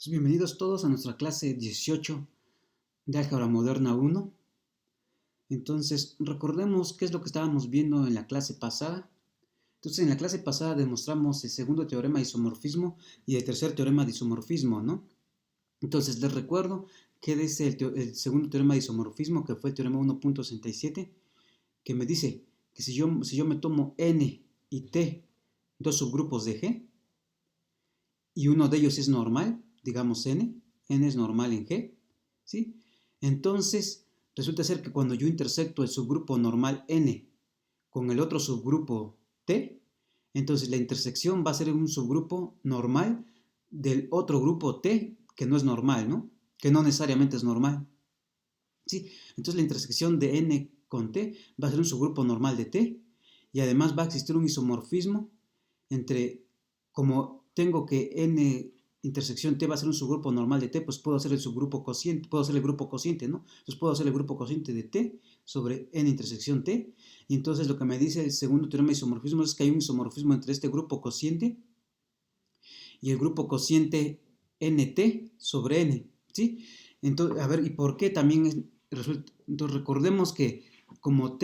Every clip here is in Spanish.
Bienvenidos todos a nuestra clase 18 de Álgebra Moderna 1. Entonces, recordemos qué es lo que estábamos viendo en la clase pasada. Entonces, en la clase pasada demostramos el segundo teorema de isomorfismo y el tercer teorema de isomorfismo, ¿no? Entonces, les recuerdo que desde el segundo teorema de isomorfismo, que fue el teorema 1.67, que me dice que si yo me tomo n y t, dos subgrupos de G, y uno de ellos es normal, digamos n es normal en G, ¿sí? Entonces, resulta ser que cuando yo intersecto el subgrupo normal n con el otro subgrupo t, entonces la intersección va a ser un subgrupo normal del otro grupo t que no es normal, ¿no? Que no necesariamente es normal, ¿sí? Entonces la intersección de n con t va a ser un subgrupo normal de t y además va a existir un isomorfismo entre, como tengo que n intersección t va a ser un subgrupo normal de t, pues puedo hacer el subgrupo cociente, puedo hacer el grupo cociente, ¿no? Entonces puedo hacer el grupo cociente de t sobre n intersección t, y entonces lo que me dice el segundo teorema de isomorfismo es que hay un isomorfismo entre este grupo cociente y el grupo cociente nt sobre n, ¿sí? Entonces, a ver, ¿y por qué también resulta? Entonces recordemos que como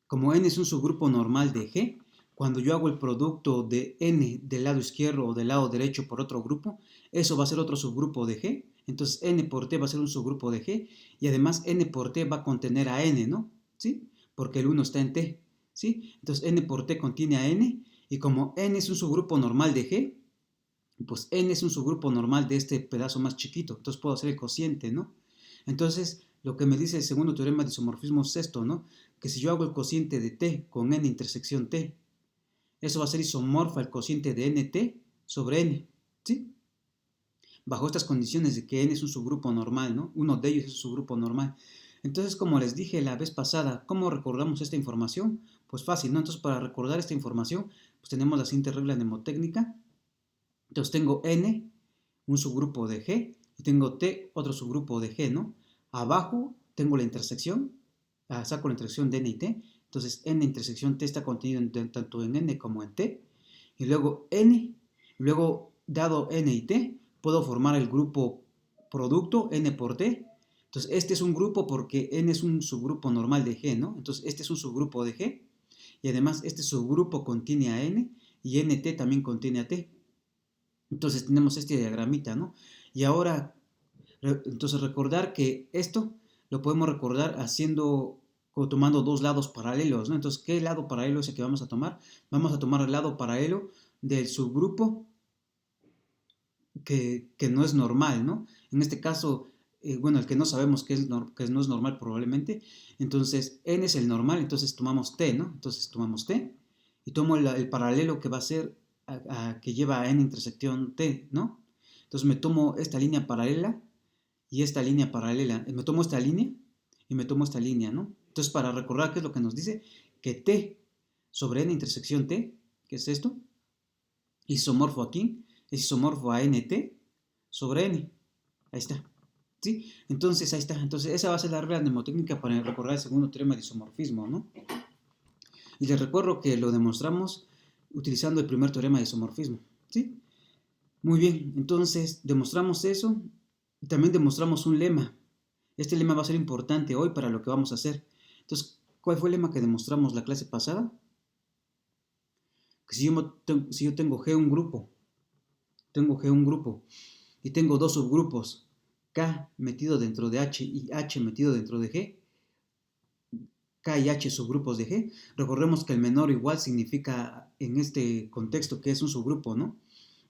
como n es un subgrupo normal de G, cuando yo hago el producto de n del lado izquierdo o del lado derecho por otro grupo, eso va a ser otro subgrupo de G. Entonces n por t va a ser un subgrupo de G y además n por t va a contener a n, ¿no? ¿Sí? Porque el 1 está en t, ¿sí? Entonces n por t contiene a n y como n es un subgrupo normal de G, pues n es un subgrupo normal de este pedazo más chiquito, entonces puedo hacer el cociente, ¿no? Entonces, lo que me dice el segundo teorema de isomorfismo es esto, ¿no? Que si yo hago el cociente de t con n intersección t, eso va a ser isomorfo al cociente de nt sobre n, ¿sí? Bajo estas condiciones de que n es un subgrupo normal, ¿no? Uno de ellos es un subgrupo normal. Entonces, como les dije la vez pasada, ¿cómo recordamos esta información? Pues fácil, ¿no? Entonces, para recordar esta información, pues tenemos la siguiente regla mnemotécnica. Entonces tengo n, un subgrupo de G, y tengo t, otro subgrupo de G, ¿no? Abajo tengo la intersección, saco la intersección de n y t, entonces n intersección t está contenido tanto en n como en t, y luego n, luego dado n y t, puedo formar el grupo producto n por t, entonces este es un grupo porque n es un subgrupo normal de G, ¿no? Entonces este es un subgrupo de G, y además este subgrupo contiene a n, y nt también contiene a t. Entonces tenemos este diagramita, ¿no? Y ahora, entonces recordar que esto lo podemos recordar haciendo, o tomando dos lados paralelos, ¿no? Entonces, ¿qué lado paralelo es el que vamos a tomar? Vamos a tomar el lado paralelo del subgrupo que no es normal, ¿no? En este caso, bueno, el que no sabemos que no es normal probablemente, entonces n es el normal, entonces tomamos t, ¿no? Entonces tomamos t y tomo el paralelo que va a ser que lleva a n intersección t, ¿no? Entonces me tomo esta línea paralela y esta línea paralela, me tomo esta línea y me tomo esta línea, ¿no? Entonces para recordar qué es lo que nos dice, que t sobre n intersección t, ¿qué es esto? Isomorfo aquí, es isomorfo a nt sobre n. Ahí está. ¿Sí? Entonces, ahí está. Entonces, esa va a ser la regla mnemotécnica para recordar el segundo teorema de isomorfismo, ¿no? Y les recuerdo que lo demostramos utilizando el primer teorema de isomorfismo, ¿sí? Muy bien, entonces demostramos eso y también demostramos un lema. Este lema va a ser importante hoy para lo que vamos a hacer. Entonces, ¿cuál fue el lema que demostramos la clase pasada? Que si yo tengo G un grupo y tengo dos subgrupos, K metido dentro de H y H metido dentro de G, K y H subgrupos de G, recordemos que el menor o igual significa en este contexto que es un subgrupo, ¿no?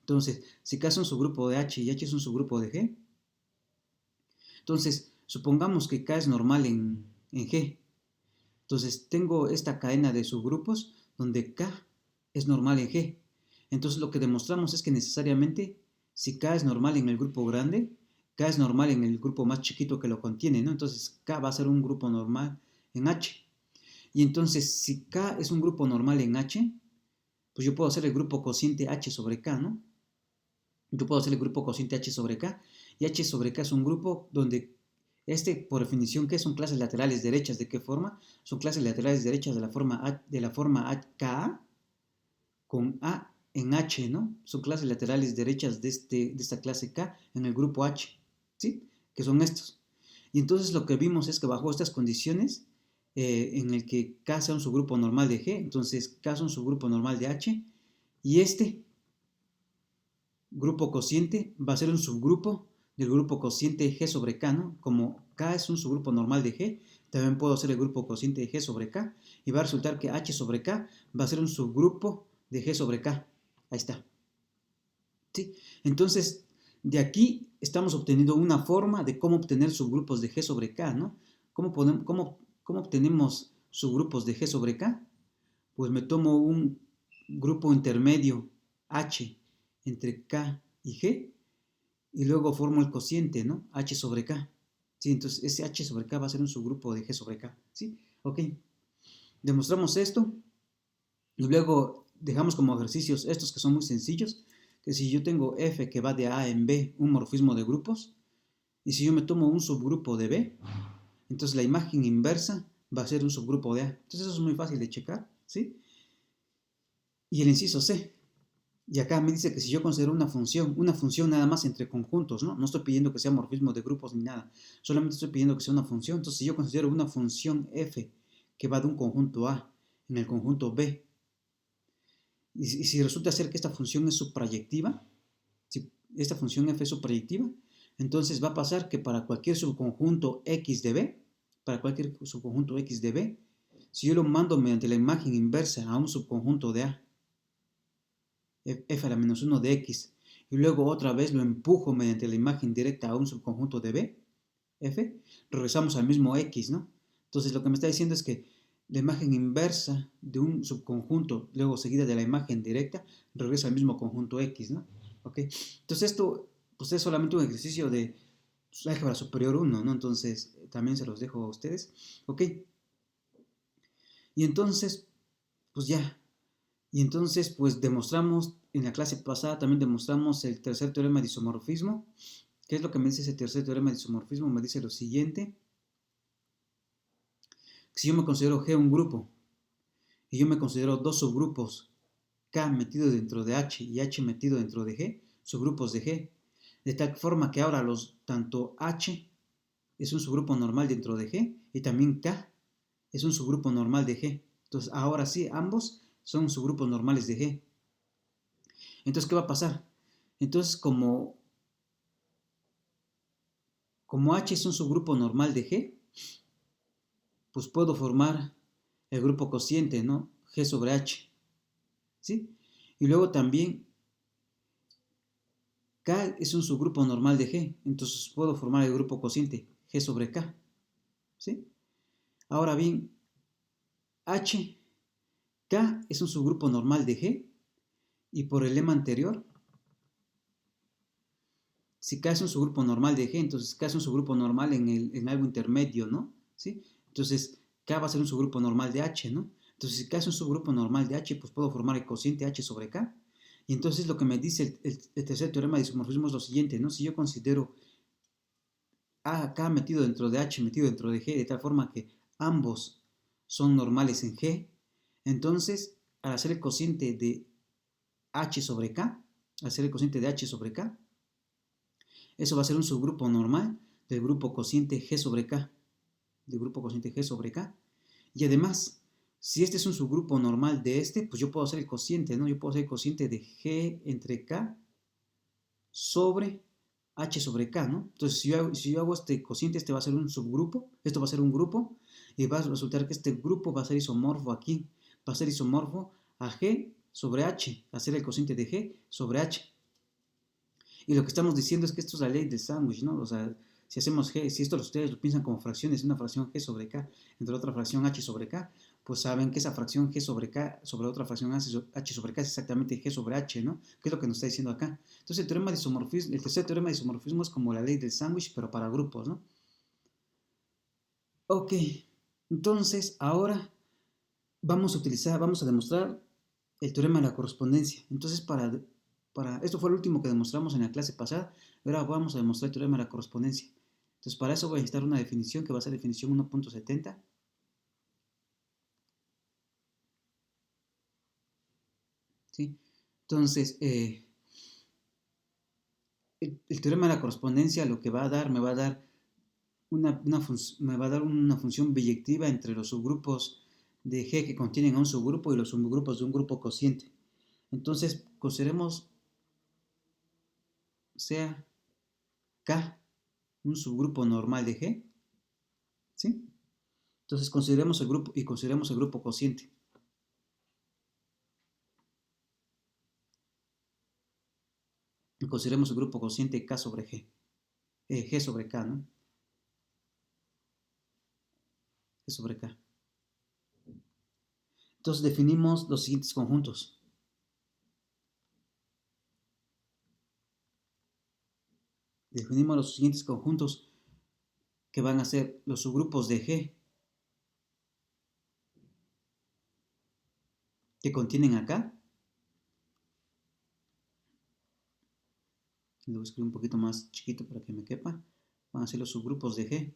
Entonces, si K es un subgrupo de H y H es un subgrupo de G, entonces supongamos que K es normal en G. Entonces tengo esta cadena de subgrupos donde K es normal en G. Entonces lo que demostramos es que necesariamente si K es normal en el grupo grande, K es normal en el grupo más chiquito que lo contiene, ¿no? Entonces K va a ser un grupo normal en H. Y entonces si K es un grupo normal en H, pues yo puedo hacer el grupo cociente H sobre K, ¿no? Yo puedo hacer el grupo cociente H sobre K, y H sobre K es un grupo donde por definición, ¿qué son clases laterales derechas? ¿De qué forma? Son clases laterales derechas de la forma KA con A en H, ¿no? Son clases laterales derechas de esta clase K en el grupo H, ¿sí? Que son estos. Y entonces lo que vimos es que bajo estas condiciones, en el que K sea un subgrupo normal de G, entonces K es un subgrupo normal de H, y este grupo cociente va a ser un subgrupo del grupo cociente G sobre K, ¿no? Como K es un subgrupo normal de G, también puedo hacer el grupo cociente de G sobre K, y va a resultar que H sobre K va a ser un subgrupo de G sobre K. Ahí está. ¿Sí? Entonces, de aquí estamos obteniendo una forma de cómo obtener subgrupos de G sobre K, ¿no? ¿Cómo obtenemos subgrupos de G sobre K? Pues me tomo un grupo intermedio H entre K y G y luego formo el cociente, ¿no? H sobre K. ¿Sí? Entonces, ese H sobre K va a ser un subgrupo de G sobre K. ¿Sí? Ok. Demostramos esto y luego dejamos como ejercicios estos que son muy sencillos, que si yo tengo F que va de A en B, un morfismo de grupos, y si yo me tomo un subgrupo de B, entonces la imagen inversa va a ser un subgrupo de A. Entonces eso es muy fácil de checar, ¿sí? Y el inciso C. Y acá me dice que si yo considero una función nada más entre conjuntos, ¿no? No estoy pidiendo que sea morfismo de grupos ni nada, solamente estoy pidiendo que sea una función. Entonces, si yo considero una función f que va de un conjunto A en el conjunto B, y si resulta ser que esta función es subproyectiva, si esta función f es subproyectiva, entonces va a pasar que para cualquier subconjunto x de B, para cualquier subconjunto x de B, si yo lo mando mediante la imagen inversa a un subconjunto de A, f a la menos 1 de x, y luego otra vez lo empujo mediante la imagen directa a un subconjunto de B, f, regresamos al mismo x, ¿no? Entonces lo que me está diciendo es que la imagen inversa de un subconjunto, luego seguida de la imagen directa, regresa al mismo conjunto x, ¿no? ¿Ok? Entonces esto pues, es solamente un ejercicio de álgebra superior 1, ¿no? Entonces también se los dejo a ustedes, ¿ok? Y entonces, pues ya, y entonces, pues demostramos, en la clase pasada también demostramos el tercer teorema de isomorfismo. ¿Qué es lo que me dice ese tercer teorema de isomorfismo? Me dice lo siguiente. Si yo me considero G un grupo, y yo me considero dos subgrupos, K metido dentro de H y H metido dentro de G, subgrupos de G, de tal forma que ahora tanto H es un subgrupo normal dentro de G, y también K es un subgrupo normal de G. Entonces, ahora sí, ambos son subgrupos normales de G. Entonces, ¿qué va a pasar? Entonces, como H es un subgrupo normal de G, pues puedo formar el grupo cociente, ¿no? G sobre H, ¿sí? Y luego también K es un subgrupo normal de G, entonces puedo formar el grupo cociente G sobre K, ¿sí? Ahora bien, H, K es un subgrupo normal de G, y por el lema anterior, si K es un subgrupo normal de G, entonces K es un subgrupo normal en algo intermedio, ¿no? ¿Sí? Entonces K va a ser un subgrupo normal de H, ¿no? Entonces si K es un subgrupo normal de H, pues puedo formar el cociente H sobre K. Y entonces lo que me dice el tercer teorema de isomorfismo es lo siguiente, ¿no? Si yo considero A, K metido dentro de H metido dentro de G, de tal forma que ambos son normales en G, entonces al hacer el cociente de H sobre K, al hacer el cociente de H sobre K, eso va a ser un subgrupo normal del grupo cociente G sobre K, del grupo cociente G sobre K. Y además, si este es un subgrupo normal de este, pues yo puedo hacer el cociente, ¿no? Yo puedo hacer el cociente de G entre K sobre H sobre K, ¿no? Entonces, si yo hago este cociente, este va a ser un subgrupo, esto va a ser un grupo, y va a resultar que este grupo va a ser isomorfo aquí, va a ser isomorfo a G sobre H, hacer el cociente de G sobre H. Y lo que estamos diciendo es que esto es la ley del sándwich, ¿no? O sea, si hacemos G, si esto ustedes lo piensan como fracciones, una fracción G sobre K entre otra fracción H sobre K, pues saben que esa fracción G sobre K sobre otra fracción H sobre K es exactamente G sobre H, ¿no? ¿Qué es lo que nos está diciendo acá? Entonces el teorema de isomorfismo, el tercer teorema de isomorfismo es como la ley del sándwich, pero para grupos, ¿no? Ok, entonces ahora vamos a demostrar el teorema de la correspondencia. Entonces, esto fue el último que demostramos en la clase pasada, ahora vamos a demostrar el teorema de la correspondencia. Entonces, para eso voy a necesitar una definición que va a ser definición 1.70. ¿Sí? Entonces, el teorema de la correspondencia lo que va a dar, me va a dar me va a dar una función biyectiva entre los subgrupos de G que contienen a un subgrupo y los subgrupos de un grupo cociente. Entonces, consideremos sea K un subgrupo normal de G, ¿sí? Entonces consideremos el grupo y consideremos el grupo cociente. Y consideremos el grupo cociente K sobre G. G sobre K, ¿no? G sobre K. Entonces definimos los siguientes conjuntos. Definimos los siguientes conjuntos que van a ser los subgrupos de G que contienen acá. Lo voy a escribir un poquito más chiquito para que me quepa. Van a ser los subgrupos de G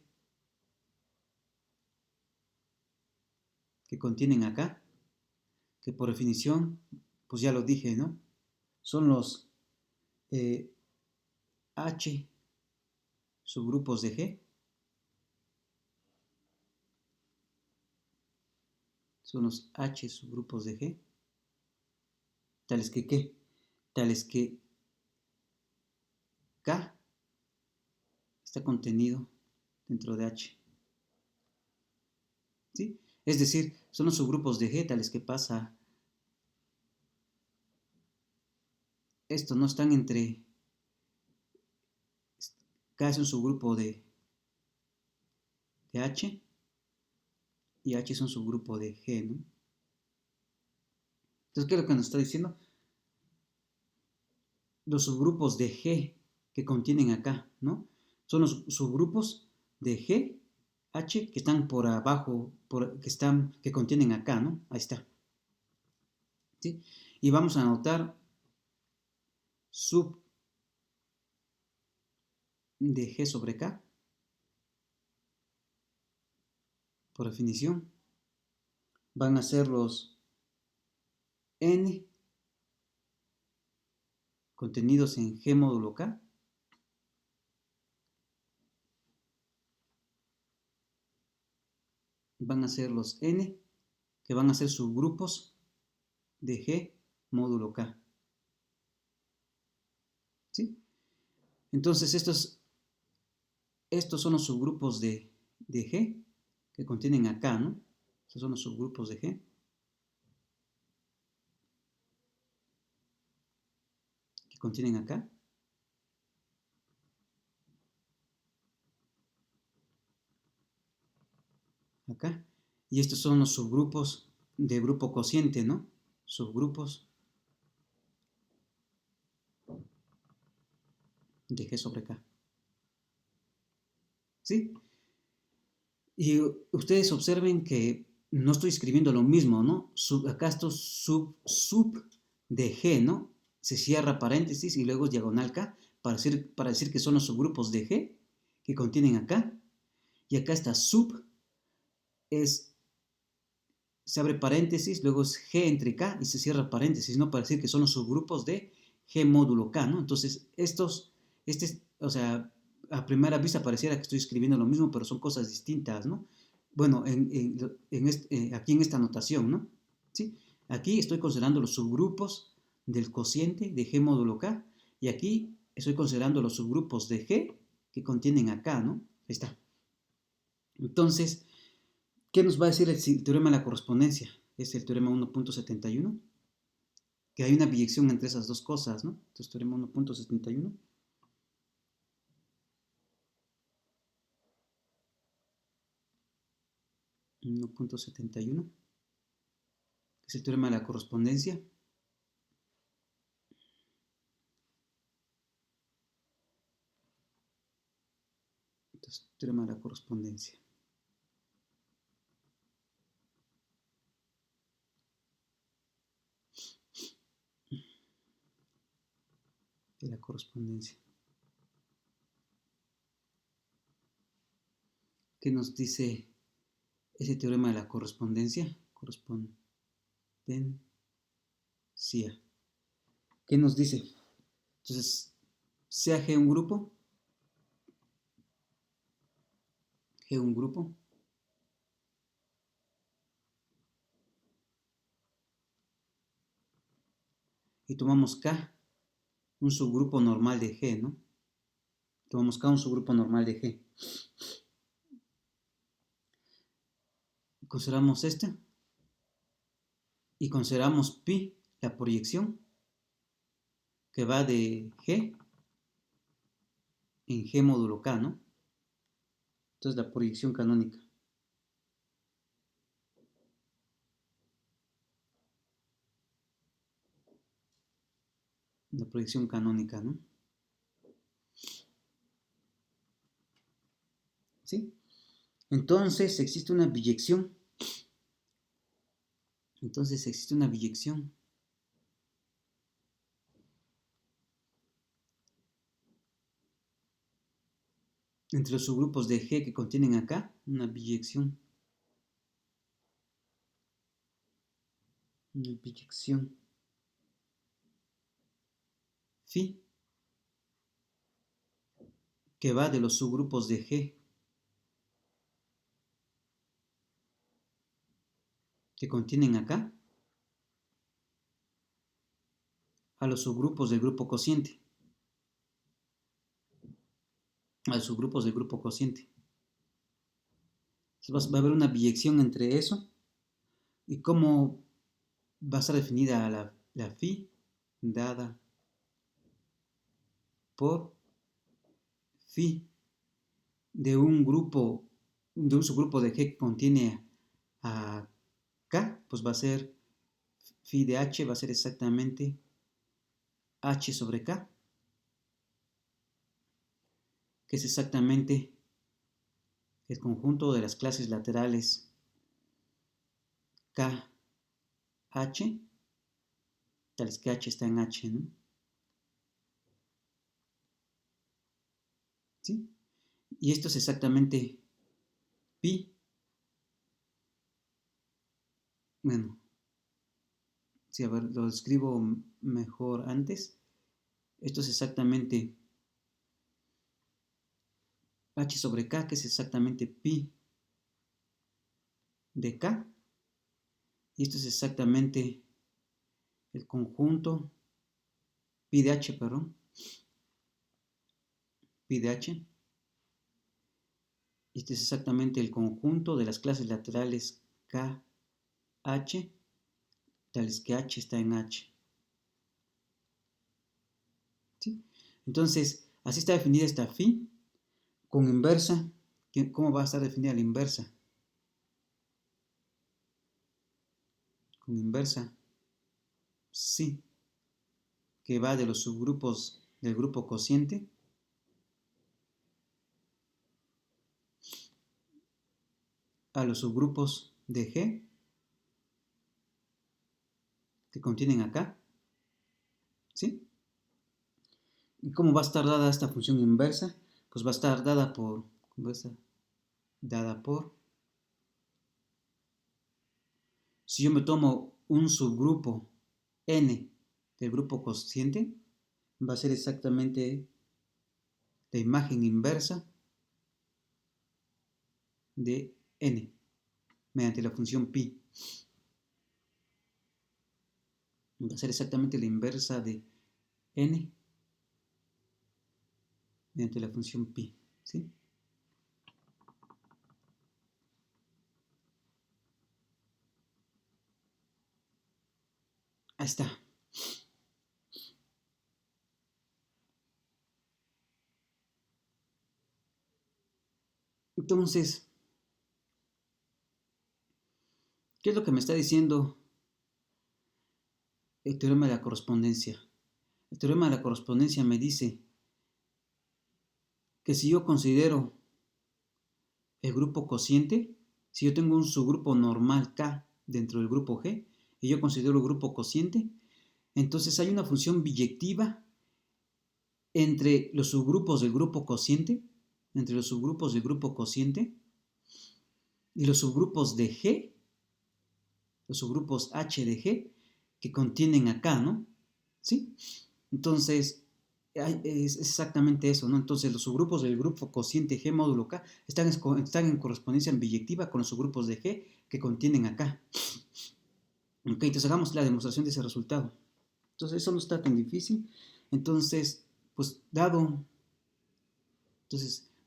que contienen acá, que por definición, pues ya lo dije, ¿no? Son los H subgrupos de G. Son los H subgrupos de G. Tales que ¿qué? Tales que K está contenido dentro de H. ¿Sí? Es decir, son los subgrupos de G tales que pasa esto, no están entre K es un subgrupo de H y H es un subgrupo de G, ¿no? Entonces, ¿qué es lo que nos está diciendo? Los subgrupos de G que contienen acá, ¿no? Son los subgrupos de G, H que están por abajo, que contienen acá, ¿no? Ahí está. ¿Sí? Y vamos a anotar sub de G sobre K, por definición, van a ser los N contenidos en G módulo K, van a ser los N que van a ser subgrupos de G módulo K. ¿Sí? Entonces estos son los subgrupos de G que contienen acá, ¿no? Estos son los subgrupos de G que contienen acá. Acá. Y estos son los subgrupos de grupo cociente, ¿no? Subgrupos de G sobre K. ¿Sí? Y ustedes observen que no estoy escribiendo lo mismo, ¿no? Acá estos sub de G, ¿no? Se cierra paréntesis y luego es diagonal K para decir que son los subgrupos de G que contienen acá. Y acá está sub, se abre paréntesis, luego es G entre K y se cierra paréntesis, ¿no? Para decir que son los subgrupos de G módulo K, ¿no? Entonces, o sea, a primera vista pareciera que estoy escribiendo lo mismo, pero son cosas distintas, ¿no? Bueno, aquí en esta notación, ¿no? ¿Sí? Aquí estoy considerando los subgrupos del cociente de G módulo K y aquí estoy considerando los subgrupos de G que contienen acá, ¿no? Ahí está. Entonces, ¿qué nos va a decir el teorema de la correspondencia? Es el teorema 1.71, que hay una biyección entre esas dos cosas, ¿no? Entonces, teorema 1.71. 1.71, que es el teorema de la correspondencia. Entonces, teorema de la correspondencia. De la correspondencia. ¿Qué nos dice ese teorema de la correspondencia? Correspondencia. ¿Qué nos dice? Entonces, sea G un grupo, y tomamos K, un subgrupo normal de G, ¿no? Tomamos K, un subgrupo normal de G. Consideramos este y consideramos pi, la proyección que va de G en G módulo K, ¿no? Entonces la proyección canónica. La proyección canónica, ¿no? ¿Sí? Entonces existe una biyección. Entre los subgrupos de G que contienen acá, una biyección. Phi, que va de los subgrupos de G que contienen acá a los subgrupos del grupo cociente. A los subgrupos del grupo cociente. Entonces va a haber una biyección entre eso y cómo va a estar definida la phi dada por phi de un subgrupo de G que contiene a K, pues va a ser phi de H, va a ser exactamente H sobre K, que es exactamente el conjunto de las clases laterales KH, tales que H está en H, ¿no? ¿Sí? Y esto es exactamente pi. Bueno, sí, a ver, lo escribo mejor antes. Esto es exactamente H sobre K, que es exactamente pi de K. Y esto es exactamente el conjunto pi de H, perdón. Pi de H. Y este es exactamente el conjunto de las clases laterales KH, tales que H está en H. ¿Sí? Entonces, así está definida esta phi con inversa. ¿Cómo va a estar definida la inversa? Con inversa, sí, que va de los subgrupos del grupo cociente a los subgrupos de G que contienen acá, ¿sí? ¿Y cómo va a estar dada esta función inversa? Pues va a estar dada por, si yo me tomo un subgrupo n del grupo cociente, va a ser exactamente la imagen inversa de n mediante la función pi. Va a ser exactamente la inversa de n mediante la función pi, ¿sí? Ahí está. Entonces, ¿qué es lo que me está diciendo el teorema de la correspondencia? El teorema de la correspondencia me dice que si yo considero el grupo cociente, si yo tengo un subgrupo normal K dentro del grupo G y yo considero el grupo cociente, entonces hay una función biyectiva entre los subgrupos del grupo cociente, y los subgrupos de G, los subgrupos H de G que contienen a K, ¿no? ¿Sí? Entonces, es exactamente eso, ¿no? Entonces, los subgrupos del grupo cociente G módulo K están en correspondencia biyectiva con los subgrupos de G que contienen acá. Ok, entonces hagamos la demostración de ese resultado. Entonces, eso no está tan difícil. Entonces, pues,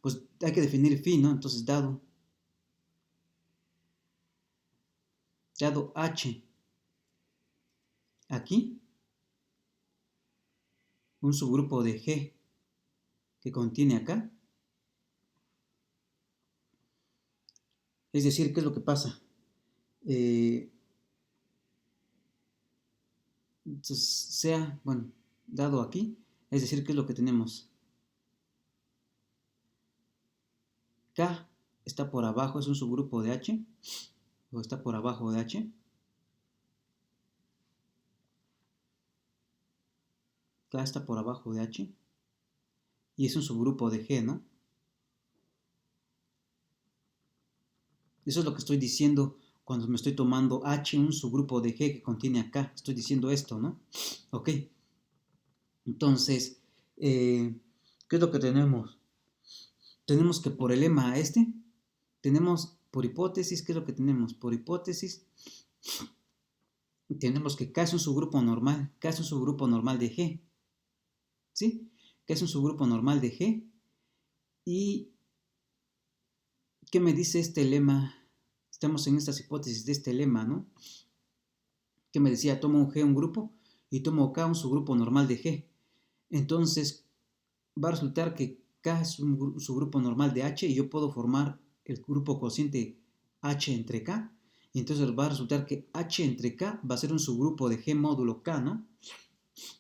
pues hay que definir phi, ¿no? Entonces, dado H aquí, un subgrupo de G que contiene acá. Es decir, ¿qué es lo que pasa? Entonces, bueno, dado aquí, es decir, ¿qué es lo que tenemos? K está por abajo, es un subgrupo de H, o está por abajo de H. K está por abajo de H, y es un subgrupo de G, ¿no? Eso es lo que estoy diciendo cuando me estoy tomando H, un subgrupo de G que contiene acá. Estoy diciendo esto, ¿no? Ok. Entonces, ¿qué es lo que tenemos? Tenemos que por el lema tenemos por hipótesis, ¿qué es lo que tenemos? Por hipótesis, tenemos que K es un subgrupo normal, K es un subgrupo normal de G, ¿sí? K es un subgrupo normal de G. ¿Y qué me dice este lema? Estamos en estas hipótesis de este lema, ¿no? Que me decía, tomo un G, un grupo, y tomo K, un subgrupo normal de G. Entonces, va a resultar que K es un subgrupo normal de H y yo puedo formar el grupo cociente H entre K. Y entonces va a resultar que H entre K va a ser un subgrupo de G módulo K, ¿no?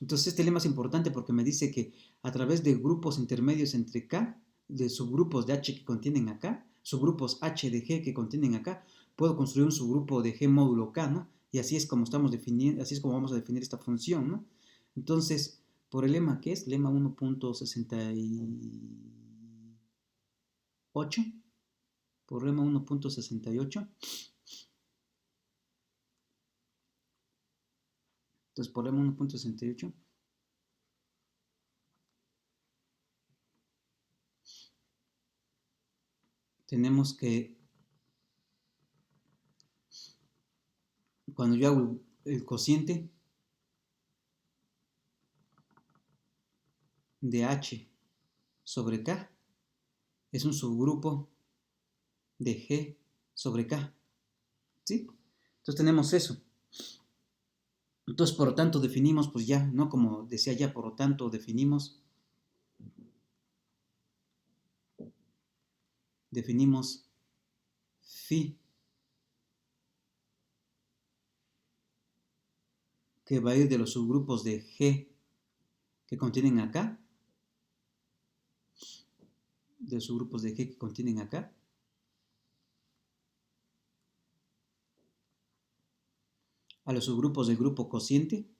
Entonces este lema es importante porque me dice que a través de grupos intermedios entre K, de subgrupos de H que contienen acá, subgrupos H de G que contienen acá, puedo construir un subgrupo de G módulo K, ¿no? Y así es como estamos definiendo, así es como vamos a definir esta función, ¿no? Entonces, por el lema, ¿qué es? Lema 1.68, por lema 1.68. Entonces, por lema 1.68, tenemos que, cuando yo hago el cociente de H sobre K, es un subgrupo de G sobre K, ¿sí? Entonces tenemos eso. Entonces, por lo tanto, definimos, pues ya, ¿no? Como decía ya, por lo tanto, definimos phi, que va a ir de los subgrupos de G que contienen acá, de los subgrupos de G que contienen acá, a los subgrupos del grupo cociente,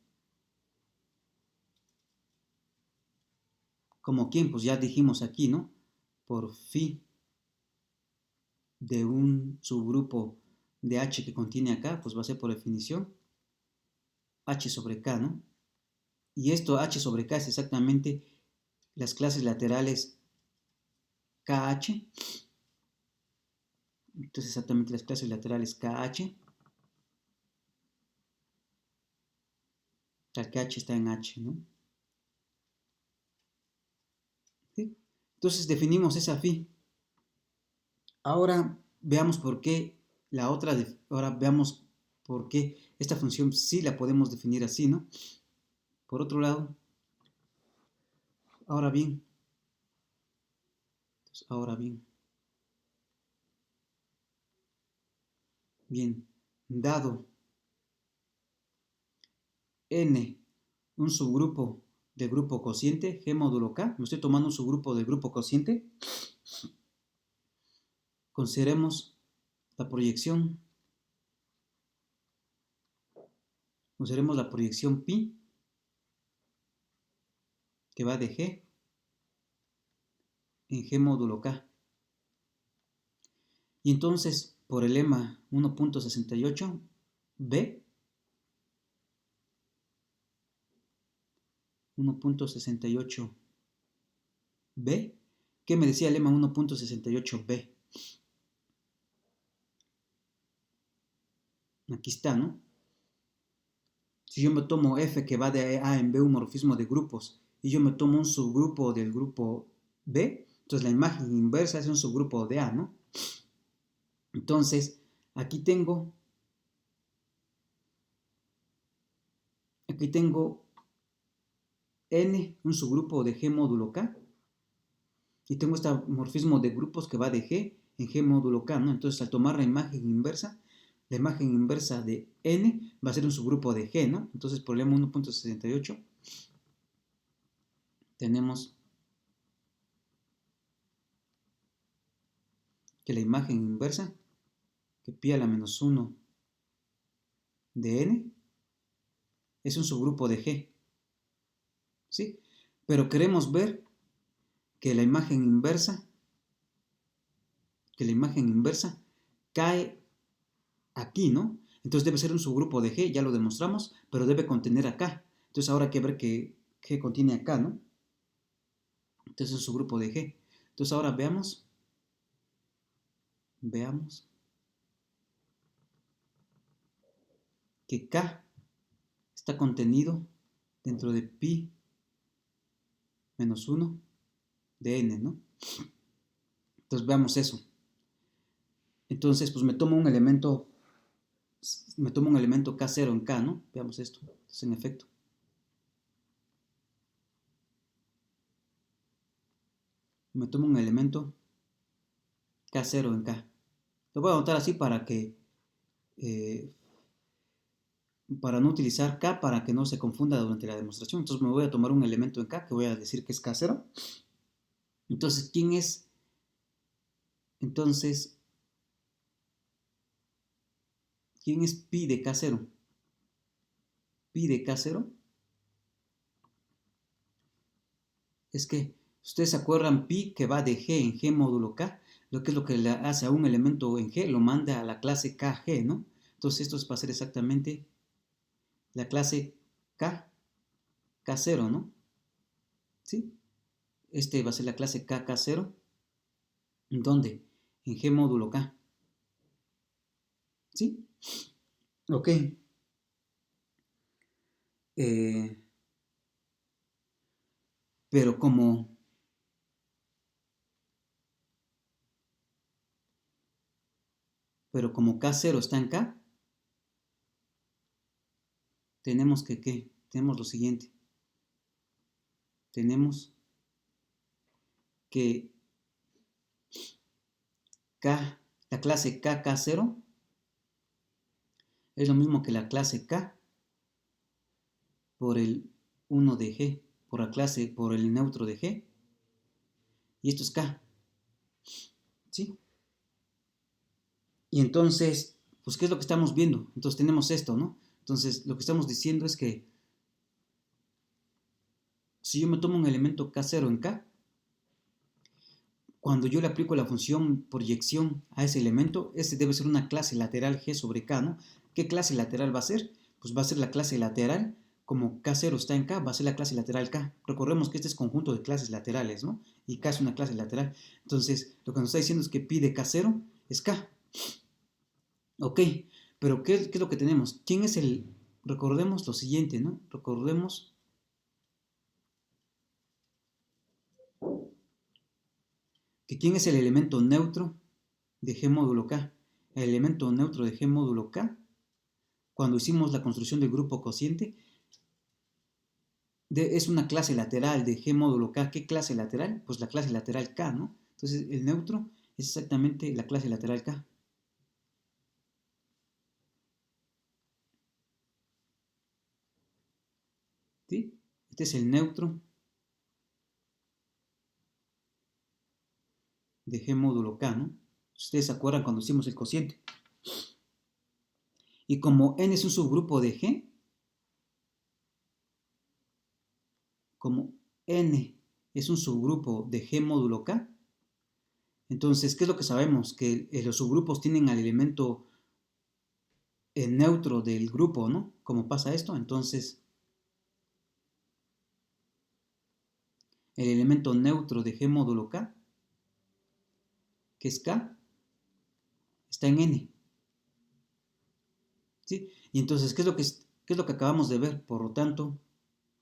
como quien, pues ya dijimos aquí, ¿no? Por phi de un subgrupo de H que contiene acá, pues va a ser por definición H sobre K, ¿no? Y esto H sobre K es exactamente las clases laterales KH. Entonces exactamente las clases laterales KH, tal que H está en H, ¿no? ¿Sí? Entonces definimos esa phi. Ahora veamos por qué ahora veamos por qué esta función sí la podemos definir así, ¿no? Por otro lado, ahora bien, ahora bien, bien, dado n un subgrupo del grupo cociente, G módulo K, me estoy tomando un subgrupo del grupo cociente, consideremos la proyección, consideremos la proyección pi, que va de G en G módulo K. Y entonces, por el lema 1.68, B, 1.68b. ¿Qué me decía el lema 1.68b? Aquí está, ¿no? Si yo me tomo F que va de A en B, un morfismo de grupos, y yo me tomo un subgrupo del grupo B, entonces la imagen inversa es un subgrupo de A, ¿no? Entonces, aquí tengo N, un subgrupo de G módulo K, y tengo este morfismo de grupos que va de G en G módulo K, ¿no? Entonces, al tomar la imagen inversa de N va a ser un subgrupo de G, ¿no? Entonces, problema 1.68, tenemos que la imagen inversa, que pi a la menos 1 de N, es un subgrupo de G, ¿sí? Pero queremos ver que la imagen inversa cae aquí, ¿no? Entonces debe ser un subgrupo de G, ya lo demostramos, pero debe contener acá. Entonces ahora hay que ver que G contiene acá, ¿no? Entonces es un subgrupo de G. Entonces ahora veamos que K está contenido dentro de pi menos 1 de N, ¿no? Entonces veamos eso. Entonces, pues me tomo un elemento K0 en K, ¿no? Veamos esto. Entonces, en efecto, me tomo un elemento K0 en K. Lo voy a anotar así eh, para no utilizar K para que no se confunda durante la demostración. Entonces me voy a tomar un elemento en K que voy a decir que es K0. Entonces, ¿quién es? Entonces, ¿quién es pi de K0? Pi de K0 es que, ustedes se acuerdan, pi que va de G en G módulo K, lo que es lo que le hace a un elemento en G, lo manda a la clase KG, ¿no? Entonces esto va a ser exactamente la clase K0, ¿no? ¿Sí? Este va a ser la clase KK0. ¿En dónde? En G módulo K. ¿Sí? Ok. Eh, pero como K0 está en K, tenemos que, ¿qué? Tenemos lo siguiente. Tenemos que la clase KK0 es lo mismo que la clase K por el 1 de G, por el neutro de G, y esto es K, ¿sí? Y entonces, pues, ¿qué es lo que estamos viendo? Entonces tenemos esto, ¿no? Entonces, lo que estamos diciendo es que si yo me tomo un elemento K0 en K, cuando yo le aplico la función proyección a ese elemento, ese debe ser una clase lateral G sobre K, ¿no? ¿Qué clase lateral va a ser? Pues va a ser la clase lateral, como K0 está en K, va a ser la clase lateral K. Recordemos que este es conjunto de clases laterales, ¿no? Y K es una clase lateral. Entonces, lo que nos está diciendo es que pi de K0 es K. Ok, pero ¿qué es lo que tenemos? ¿Quién es el...? Recordemos lo siguiente, ¿no? Recordemos que ¿quién es el elemento neutro de G módulo K? El elemento neutro de G módulo K, cuando hicimos la construcción del grupo cociente, es una clase lateral de G módulo K. ¿Qué clase lateral? Pues la clase lateral K, ¿no? Entonces el neutro es exactamente la clase lateral K. ¿Sí? Este es el neutro de G módulo K, ¿no? Ustedes se acuerdan cuando hicimos el cociente. Y como N es un subgrupo de G, como N es un subgrupo de G módulo K, entonces, ¿qué es lo que sabemos? Que los subgrupos tienen al elemento neutro del grupo, ¿no? ¿Cómo pasa esto? Entonces, el elemento neutro de G módulo K, que es K, está en N. ¿Sí? Y entonces, ¿qué es lo que acabamos de ver? Por lo tanto,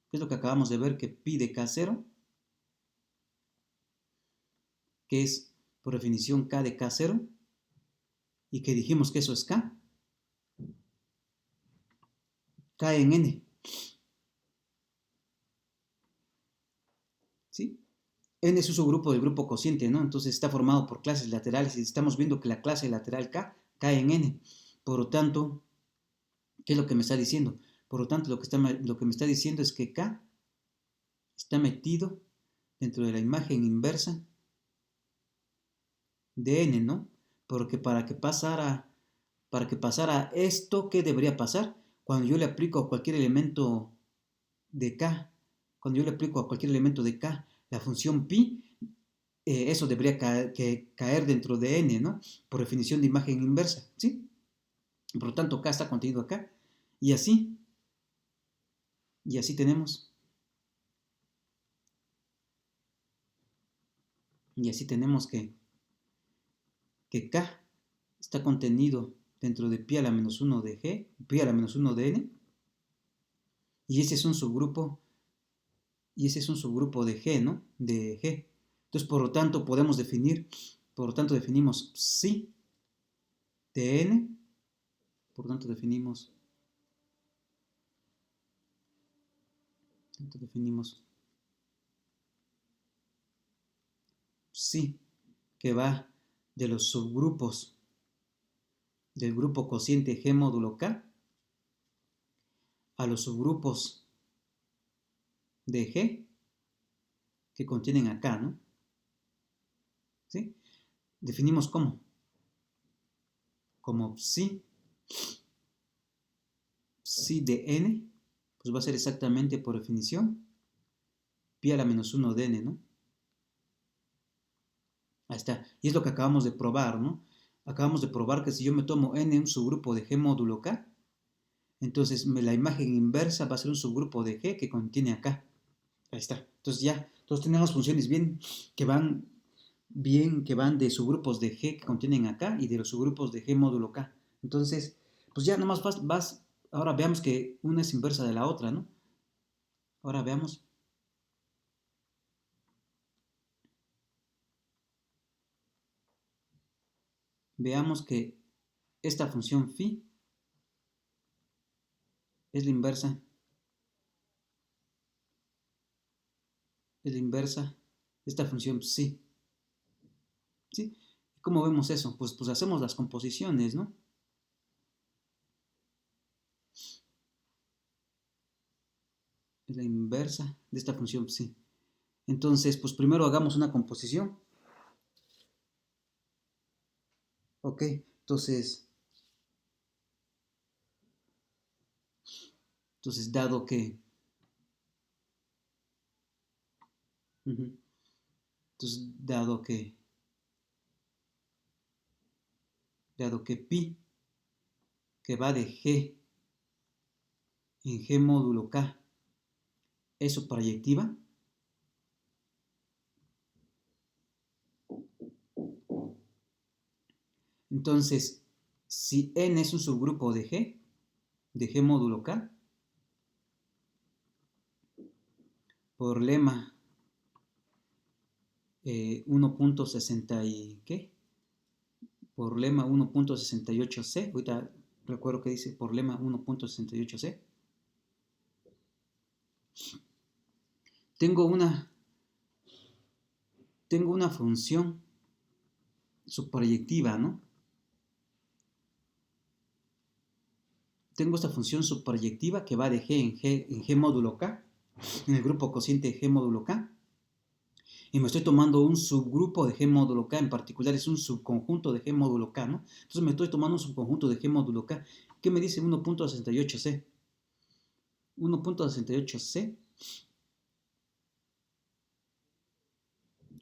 ¿qué es lo que acabamos de ver? Que pi de K0, que es por definición K de K0, y que dijimos que eso es K, K en N. ¿Sí? N es un subgrupo del grupo cociente, ¿no? Entonces está formado por clases laterales y estamos viendo que la clase lateral K cae en N. Por lo tanto, ¿qué es lo que me está diciendo? Por lo tanto, lo que me está diciendo es que K está metido dentro de la imagen inversa de N, ¿no? Porque para que pasara esto, ¿qué debería pasar? Cuando yo le aplico a cualquier elemento de K, cuando yo le aplico a cualquier elemento de K la función pi, eso debería caer dentro de N, ¿no? Por definición de imagen inversa, ¿sí? Por lo tanto, K está contenido acá. Y así tenemos. Y así tenemos que K está contenido dentro de pi a la menos 1 de G, pi a la menos 1 de N. Y ese es un subgrupo. Y ese es un subgrupo de G, ¿no? De G. Entonces, por lo tanto, definimos psi de N. Por lo tanto, definimos psi, que va de los subgrupos del grupo cociente G módulo K a los subgrupos de G que contienen a K, ¿no? ¿Sí? Definimos cómo. Como psi de N, pues va a ser exactamente por definición pi a la menos 1 de N, ¿no? Ahí está. Y es lo que acabamos de probar, ¿no? Acabamos de probar que si yo me tomo N un subgrupo de G módulo K, entonces la imagen inversa va a ser un subgrupo de G que contiene acá. Ahí está. Entonces ya, todos tenemos funciones que van de subgrupos de G que contienen acá y de los subgrupos de G módulo K. Entonces, pues ya nomás ahora veamos que una es inversa de la otra, ¿no? Ahora veamos que esta función phi es la inversa de esta función psi. ¿Sí? ¿Cómo vemos eso? Pues hacemos las composiciones, ¿no? Es la inversa de esta función psi. Entonces, pues primero hagamos una composición. Ok, entonces dado que pi, que va de G en G módulo K, es su proyectiva, entonces, si N es un subgrupo de G módulo K, por lema 1.60 y ¿qué? Por lema 1.68c, ahorita recuerdo que dice por lema 1.68c, tengo una función subproyectiva, ¿no? Tengo esta función subproyectiva que va de G en G módulo K, en el grupo cociente G módulo K, y me estoy tomando un subgrupo de G módulo K, en particular es un subconjunto de G módulo K, ¿no? Entonces me estoy tomando un subconjunto de G módulo K. ¿Qué me dice 1.68c? 1.68c,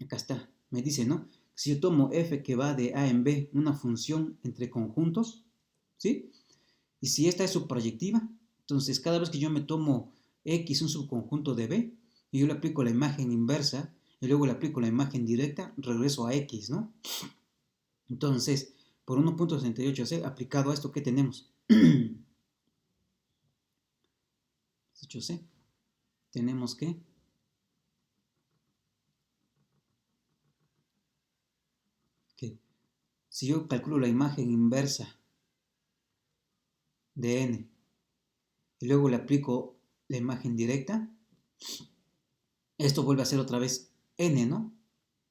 acá está, me dice, ¿no? Si yo tomo f que va de a en b, una función entre conjuntos, ¿sí? Y si esta es subproyectiva, entonces cada vez que yo me tomo x, un subconjunto de b, y yo le aplico la imagen inversa, y luego le aplico la imagen directa, regreso a X, ¿no? Entonces, por 1.68c, aplicado a esto, ¿qué tenemos? 8c, tenemos que si yo calculo la imagen inversa de n y luego le aplico la imagen directa, esto vuelve a ser otra vez n, ¿no?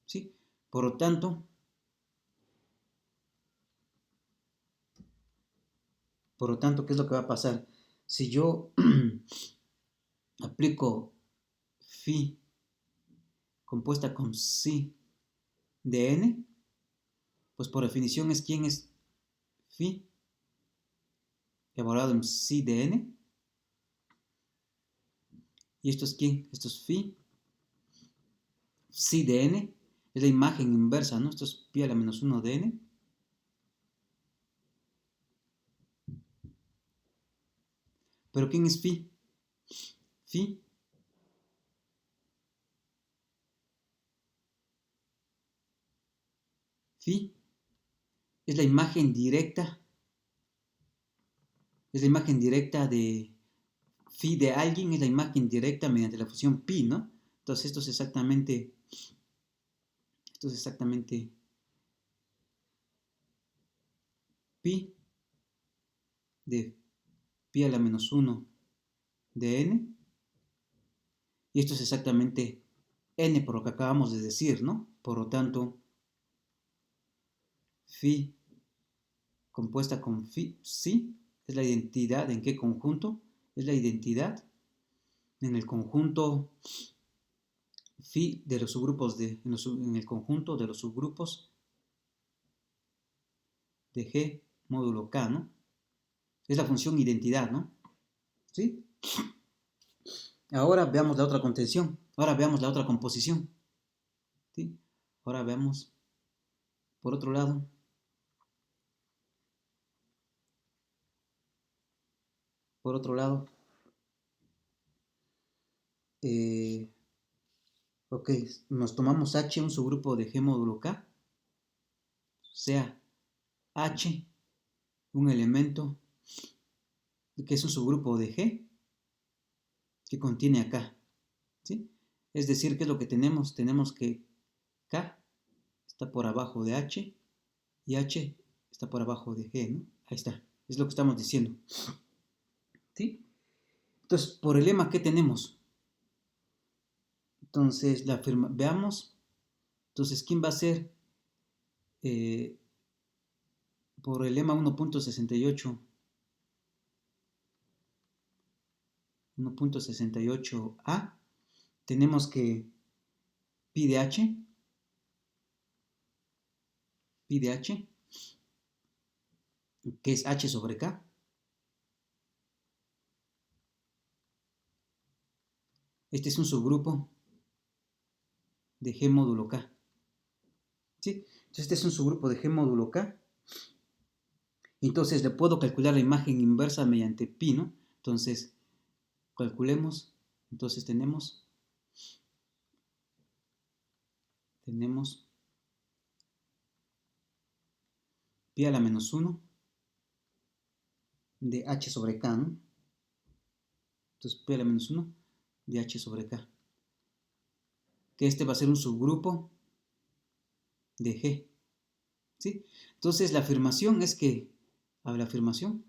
¿Sí? Por lo tanto, ¿qué es lo que va a pasar? Si yo aplico phi compuesta con psi de n, pues por definición es quién es phi evaluado en psi de n. ¿Y esto es quién? Esto es phi psi de n. Es la imagen inversa, ¿no? Esto es pi a la menos 1 de n. ¿Pero quién es phi? Phi es la imagen directa, de phi de alguien, es la imagen directa mediante la función pi, ¿no? Entonces esto es exactamente pi de pi a la menos 1 de n, y esto es exactamente n por lo que acabamos de decir, ¿no? Por lo tanto, phi compuesta con psi es la identidad. ¿En qué conjunto? Es la identidad en el conjunto phi de los subgrupos en el conjunto de los subgrupos de G módulo K, ¿no? Es la función identidad, ¿no? ¿Sí? Ahora veamos la otra contención. Ahora veamos la otra composición. ¿Sí? Ahora veamos, por otro lado, eh, ok, nos tomamos H, un subgrupo de G módulo K, sea H un elemento que es un subgrupo de G que contiene a K, ¿sí? Es decir, ¿qué es lo que tenemos? Tenemos que K está por abajo de H y H está por abajo de G, ¿no? Ahí está, es lo que estamos diciendo, ¿sí? Entonces, por el lema, ¿qué tenemos? Entonces, veamos, entonces, ¿quién va a ser eh, por el lema 1.68a? Tenemos que pi de H, que es H sobre K. Este es un subgrupo de G módulo K, ¿sí? Entonces, este es un subgrupo de G módulo K. Entonces, le puedo calcular la imagen inversa mediante pi, ¿no? Entonces, calculemos. Entonces, tenemos pi a la menos 1 de H sobre K, ¿no? Entonces, pi a la menos 1 de H sobre K. Que este va a ser un subgrupo de G, ¿sí? Entonces, la afirmación es que, a ver, la afirmación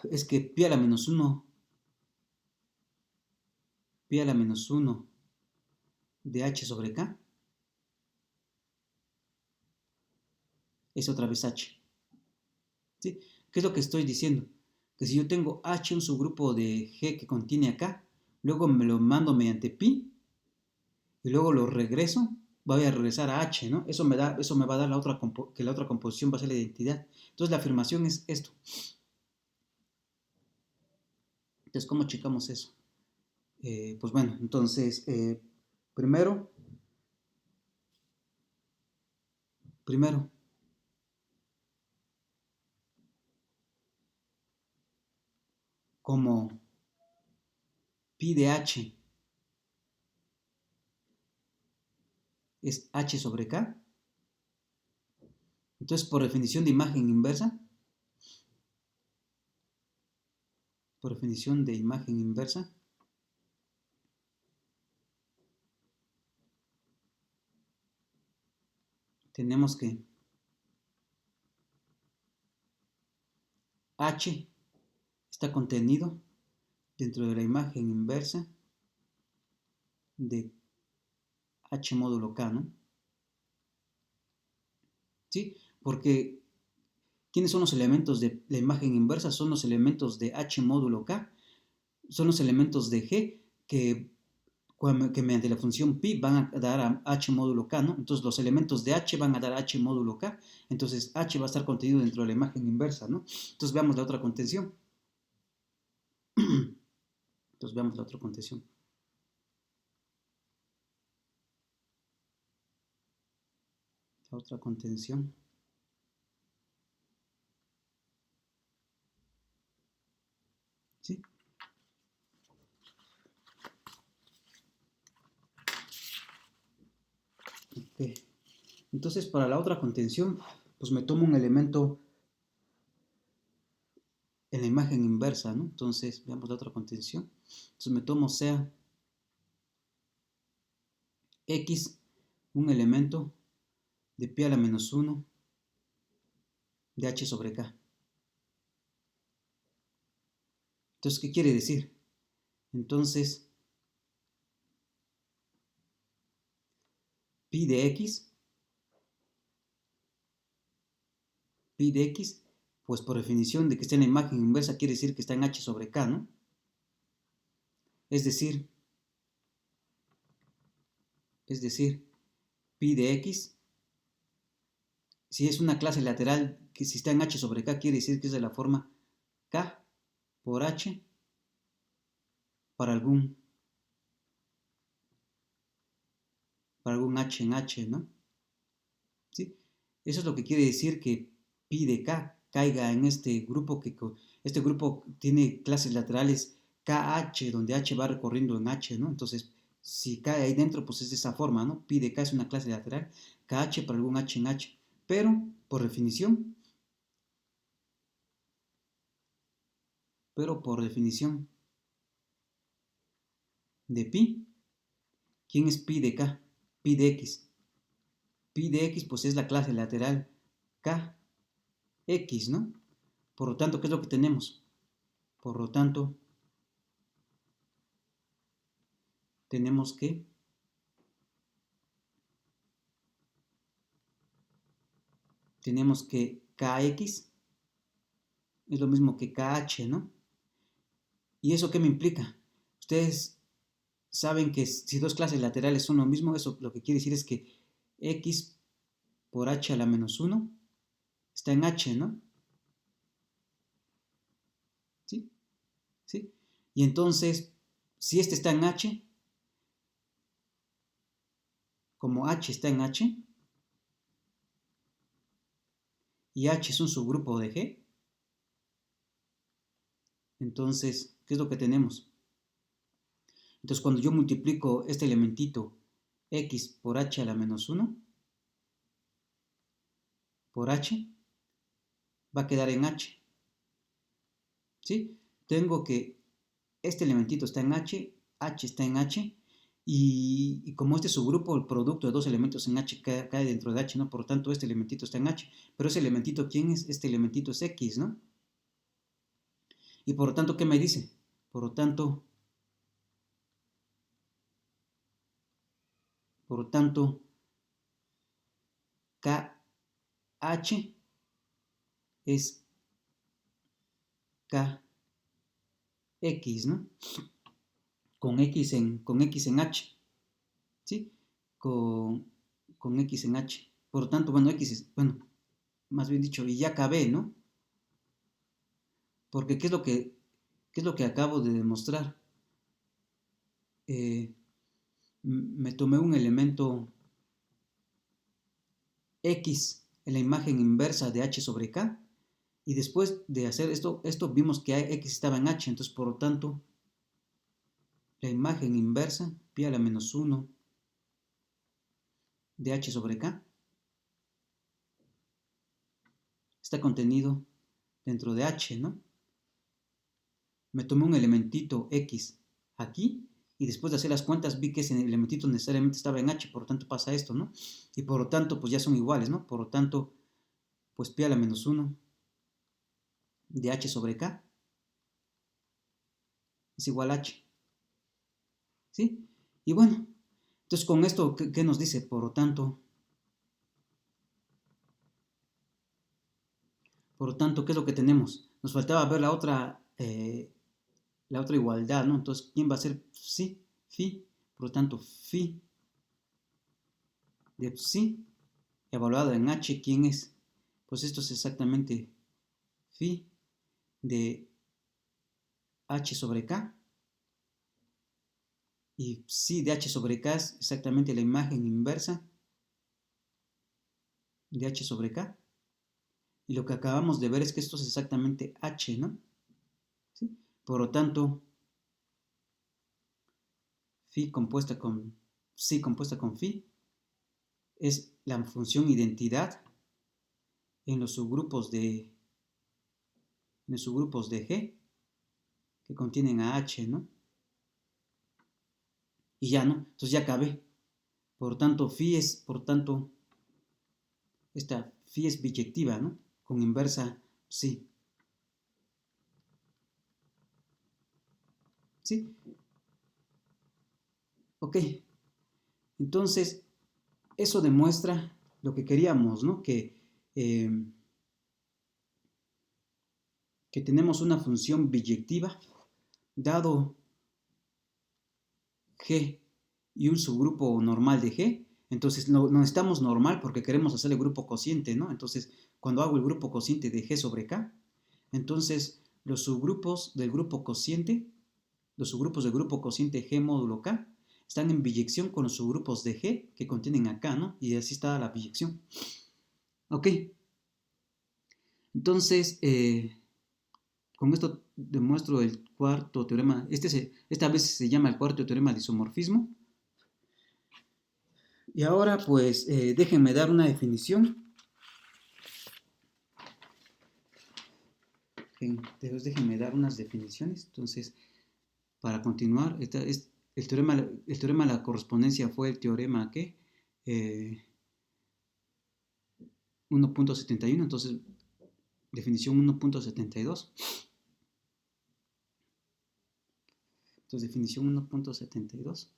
es que pi a la menos 1 de H sobre K es otra vez H, ¿sí? ¿Qué es lo que estoy diciendo? Que si yo tengo H, un subgrupo de G que contiene acá, luego me lo mando mediante pi y luego lo regreso, voy a regresar a H, ¿no? Eso me va a dar que la otra composición va a ser la identidad. Entonces la afirmación es esto. Entonces, ¿cómo checamos eso? Pues bueno, entonces, primero, como pi de h es h sobre k. Entonces, por definición de imagen inversa, tenemos que h está contenido dentro de la imagen inversa de h módulo k, ¿no? ¿Sí? Porque ¿quiénes son los elementos de la imagen inversa? Son los elementos de h módulo k, son los elementos de g que mediante la función pi van a dar a h módulo k, ¿no? Entonces los elementos de h van a dar a h módulo k, entonces h va a estar contenido dentro de la imagen inversa, ¿no? Entonces veamos la otra contención. Entonces veamos la otra contención. La otra contención. ¿Sí? Okay. Entonces para la otra contención, pues me tomo un elemento en la imagen inversa, ¿no? Entonces veamos la otra contención. Entonces me tomo sea x, un elemento de pi a la menos 1 de h sobre k. Entonces, ¿qué quiere decir? Entonces, pi de x, pues por definición de que está en la imagen inversa, quiere decir que está en h sobre k, ¿no? Es decir, pi de x, si es una clase lateral, que si está en h sobre k, quiere decir que es de la forma k por h para algún h en h, ¿no? ¿Sí? Eso es lo que quiere decir que pi de k caiga en este grupo, este grupo tiene clases laterales KH, donde H va recorriendo en H, ¿no? Entonces, si cae ahí dentro, pues es de esa forma, ¿no? Pi de k es una clase lateral, KH para algún H en H. Pero, por definición, de pi, ¿quién es pi de k? Pi de x. Pi de x, pues es la clase lateral KX, ¿no? Por lo tanto, ¿qué es lo que tenemos? Por lo tanto, tenemos que KX es lo mismo que KH, ¿no? ¿Y eso qué me implica? Ustedes saben que si dos clases laterales son lo mismo, eso lo que quiere decir es que X por H a la menos 1 está en H, ¿no? ¿Sí? ¿Sí? Y entonces, si este está en H, como H está en H, y H es un subgrupo de G, entonces, ¿qué es lo que tenemos? Entonces, cuando yo multiplico este elementito X por H a la menos 1, por H, va a quedar en H. ¿Sí? Tengo que este elementito está en H, H está en H, y como este subgrupo, el producto de dos elementos en H cae dentro de H, ¿no? Por lo tanto, este elementito está en H. Pero ese elementito, ¿quién es? Este elementito es X, ¿no? Y por lo tanto, ¿qué me dice? Por lo tanto, KH es KX, ¿no? Con X en H, ¿sí? Con X en H. Por lo tanto, bueno, X es, bueno, más bien dicho, y ya KB, ¿no? Porque ¿qué es lo que acabo de demostrar? Me tomé un elemento X en la imagen inversa de H sobre K Y después de hacer esto vimos que x estaba en h, entonces por lo tanto, la imagen inversa, pi a la menos 1 de h sobre k, está contenido dentro de h, ¿no? Me tomé un elementito x aquí, y después de hacer las cuentas vi que ese elementito necesariamente estaba en h, por lo tanto pasa esto, ¿no? Y por lo tanto, pues ya son iguales, ¿no? Por lo tanto, pues pi a la menos 1 de h sobre k es igual a h, ¿sí? Y bueno, entonces con esto, ¿qué nos dice? Por lo tanto, ¿qué es lo que tenemos? Nos faltaba ver la otra igualdad, ¿no? Entonces, ¿quién va a ser psi? Phi. Por lo tanto, phi de psi evaluado en h, ¿quién es? Pues esto es exactamente phi de h sobre k. Y psi de h sobre k es exactamente la imagen inversa de h sobre k. Y lo que acabamos de ver es que esto es exactamente h, ¿no? ¿Sí? Por lo tanto, psi compuesta con phi es la función identidad en los subgrupos G que contienen a H, ¿no? Y ya, ¿no? Entonces ya acabé. Por tanto, esta phi es biyectiva, ¿no? Con inversa psi. ¿Sí? Ok. Entonces, eso demuestra lo que queríamos, ¿no? Que tenemos una función biyectiva dado G y un subgrupo normal de G. Entonces no necesitamos normal porque queremos hacer el grupo cociente, ¿no? Entonces, cuando hago el grupo cociente de G sobre K, entonces los subgrupos del grupo cociente, los subgrupos del grupo cociente G módulo K, están en biyección con los subgrupos de G que contienen a K, ¿no? Y así está la biyección. Ok. Entonces, con esto demuestro el cuarto teorema. Esta vez se llama el cuarto teorema de isomorfismo. Y ahora, pues, déjenme dar una definición. Déjenme dar unas definiciones. Entonces, para continuar, el teorema de la correspondencia fue el teorema que 1.71, entonces, definición 1.72. Entonces, definición 1.72.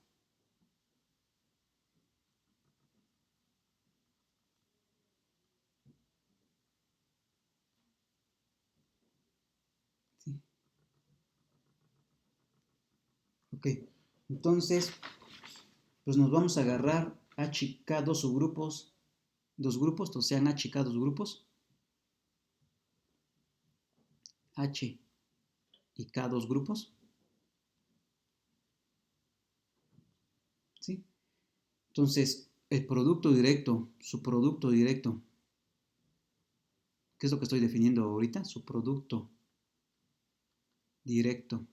¿Sí? Ok, entonces, pues nos vamos a agarrar HK dos subgrupos, dos grupos, entonces sean HK dos grupos, H y K dos grupos, ¿sí? Entonces, el producto directo, su producto directo, ¿qué es lo que estoy definiendo ahorita? Su producto directo.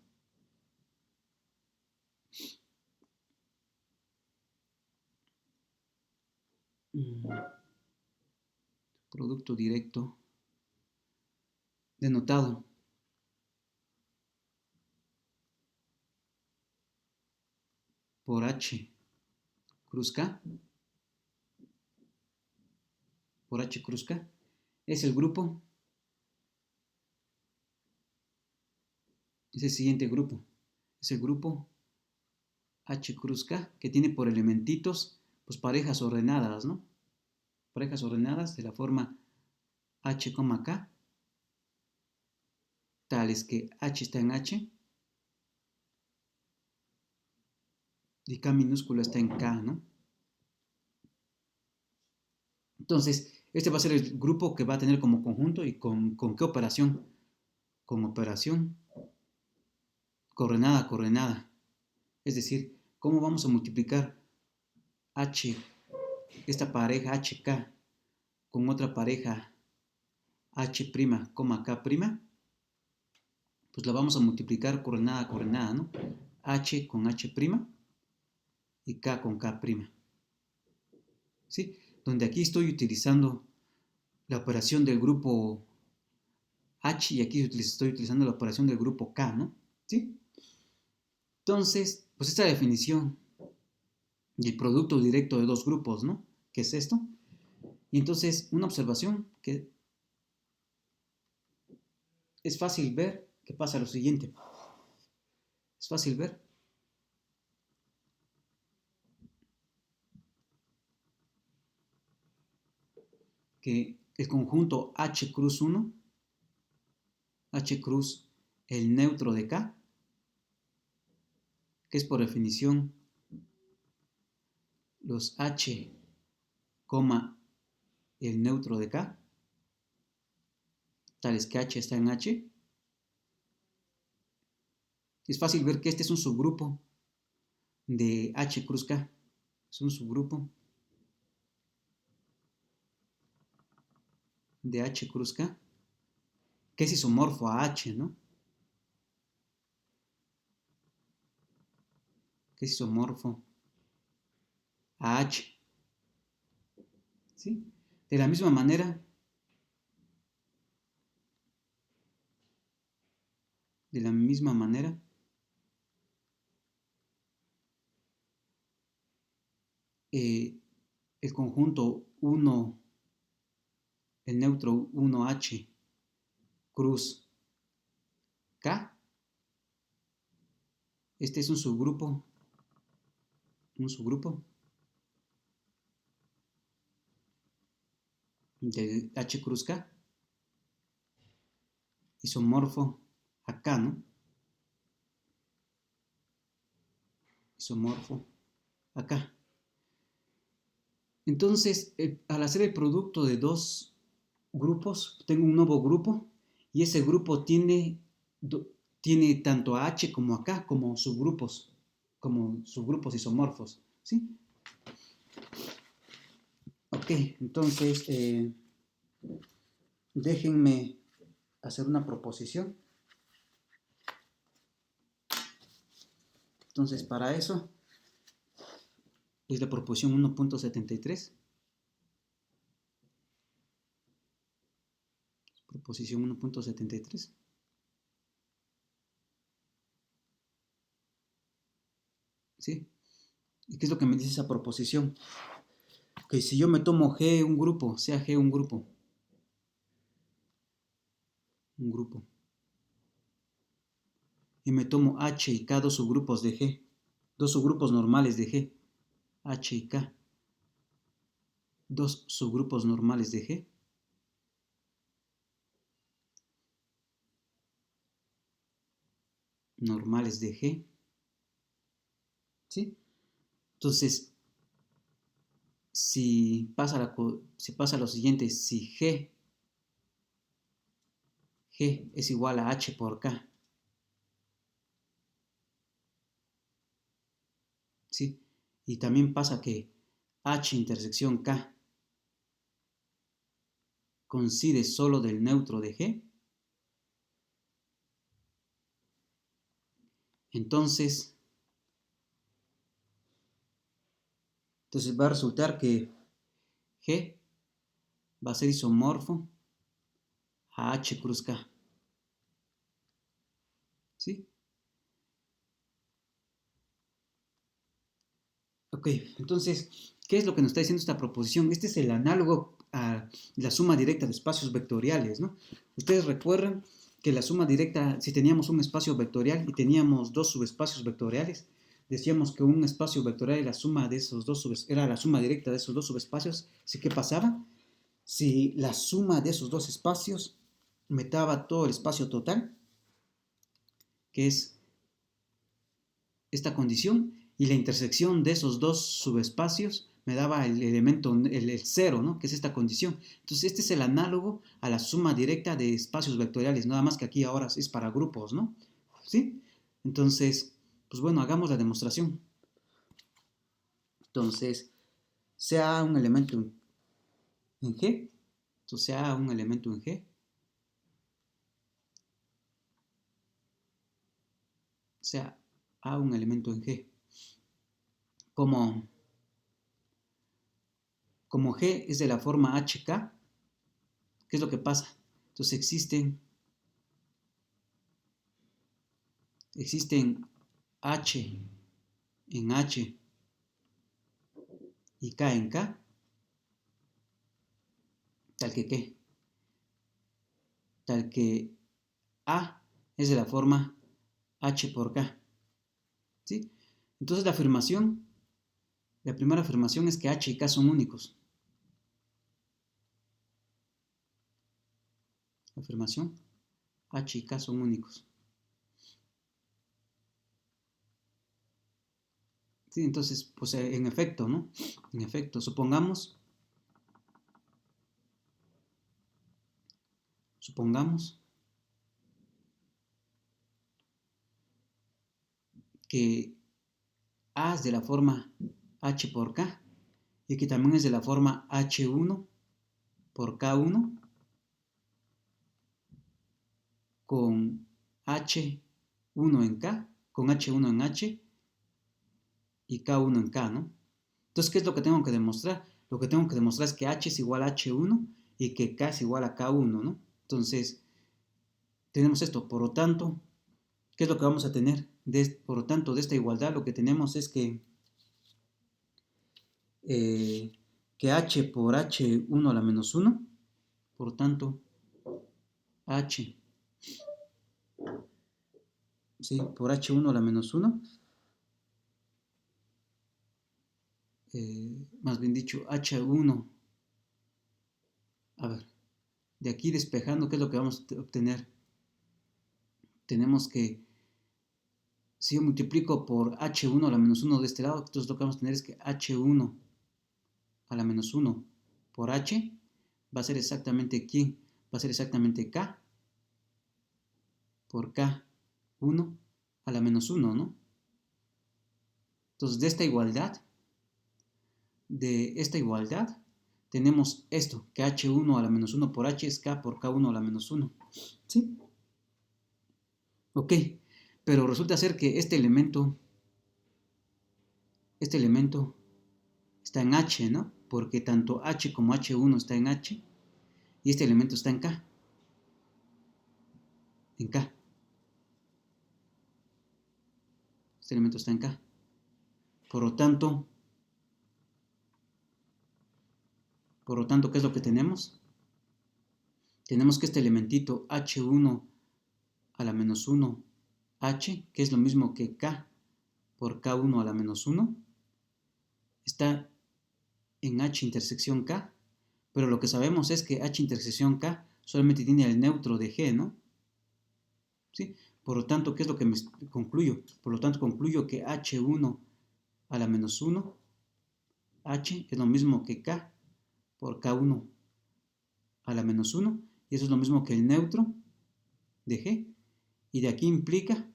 Producto directo denotado por H cruz K, por H cruz K, es el grupo, es el siguiente grupo, es el grupo H cruz K, que tiene por elementitos, pues parejas ordenadas, ¿no? Parejas ordenadas de la forma H, K, tales que H está en H y K minúscula está en K, ¿no? Entonces, este va a ser el grupo que va a tener como conjunto y con qué operación. Con operación coordenada, coordenada. Es decir, ¿cómo vamos a multiplicar H, esta pareja HK, con otra pareja H', K', pues la vamos a multiplicar coordenada, ¿no? H con H' y K con K'. ¿Sí? Donde aquí estoy utilizando la operación del grupo H y aquí estoy utilizando la operación del grupo K, ¿no? ¿Sí? Entonces, pues esta definición del producto directo de dos grupos, ¿no? ¿Qué es esto? Y entonces, una observación que es fácil ver que pasa lo siguiente. Es fácil ver que el conjunto H cruz 1, H cruz el neutro de K, que es por definición los H, el neutro de K, tales que H está en H, es fácil ver que este es un subgrupo de H cruz K. Es un subgrupo de H cruz K, que es isomorfo a H, ¿no? Que es isomorfo a H, ¿sí? De la misma manera, eh, el conjunto 1, el neutro 1H cruz K, este es un subgrupo de H cruz K, isomorfo a K, ¿no? Isomorfo acá. Entonces, al hacer el producto de dos grupos, tengo un nuevo grupo y ese grupo tiene tanto a H como a K como subgrupos isomorfos, ¿sí? Ok, entonces déjenme hacer una proposición. Entonces, para eso es la proposición 1.73. Proposición 1.73. ¿Sí? ¿Y qué es lo que me dice esa proposición? Que si yo me tomo G un grupo, sea G un grupo, y me tomo H y K dos subgrupos de G, dos subgrupos normales de G, H y K, dos subgrupos normales de G, ¿sí? Entonces, si pasa lo siguiente, si G es igual a H por K, ¿sí? Y también pasa que H intersección K coincide solo del neutro de G, entonces va a resultar que G va a ser isomorfo a H cruz K, ¿sí? Ok, entonces, ¿qué es lo que nos está diciendo esta proposición? Este es el análogo a la suma directa de espacios vectoriales, ¿no? Ustedes recuerdan que la suma directa, si teníamos un espacio vectorial y teníamos dos subespacios vectoriales, decíamos que un espacio vectorial era la suma de esos era la suma directa de esos dos subespacios. ¿Sí? ¿Qué pasaba? Si la suma de esos dos espacios me daba todo el espacio total, que es esta condición, y la intersección de esos dos subespacios me daba el elemento, el cero, ¿no? Que es esta condición. Entonces, este es el análogo a la suma directa de espacios vectoriales, nada más que aquí ahora es para grupos, ¿no? ¿Sí? Entonces, pues bueno, hagamos la demostración. Entonces, sea un elemento en G, entonces sea un elemento en G, sea A un elemento en G. Como G es de la forma HK, ¿qué es lo que pasa? Entonces existen H en H y K en K, tal que ¿qué? Tal que A es de la forma H por K, ¿sí? Entonces la primera afirmación es que H y K son únicos. Afirmación, H y K son únicos. Sí, entonces, pues en efecto, ¿no? En efecto, supongamos que A es de la forma H por K y que también es de la forma H1 por K1 con H1 en K, con H1 en H y K1 en K, ¿no? Entonces, ¿qué es lo que tengo que demostrar? Lo que tengo que demostrar es que H es igual a H1 y que K es igual a K1, ¿no? Entonces, tenemos esto. Por lo tanto, ¿qué es lo que vamos a tener? Por lo tanto, de esta igualdad lo que tenemos es que H por H1 a la menos 1, por lo tanto, H, ¿sí? Por H1 a la menos 1, más bien dicho, H1, a ver, de aquí despejando, ¿qué es lo que vamos a obtener? Tenemos que, si yo multiplico por H1 a la menos 1 de este lado, entonces lo que vamos a tener es que H1 a la menos 1 por H va a ser exactamente ¿quién? Va a ser exactamente K por K1 a la menos 1, ¿no? Entonces, de esta igualdad, tenemos esto, que H1 a la menos 1 por H es K por K1 a la menos 1. ¿Sí? Ok, pero resulta ser que este elemento está en H, ¿no? Porque tanto H como H1 está en H y este elemento está en K. En K. Este elemento está en K. Por lo tanto, ¿qué es lo que tenemos? Tenemos que este elementito H1 a la menos 1 H, que es lo mismo que K por K1 a la menos 1, está en H intersección K, pero lo que sabemos es que H intersección K solamente tiene el neutro de G, ¿no? ¿Sí? Por lo tanto, ¿qué es lo que me concluyo? Por lo tanto, concluyo que H1 a la menos 1, H es lo mismo que K por K1 a la menos 1, y eso es lo mismo que el neutro de G, y de aquí implica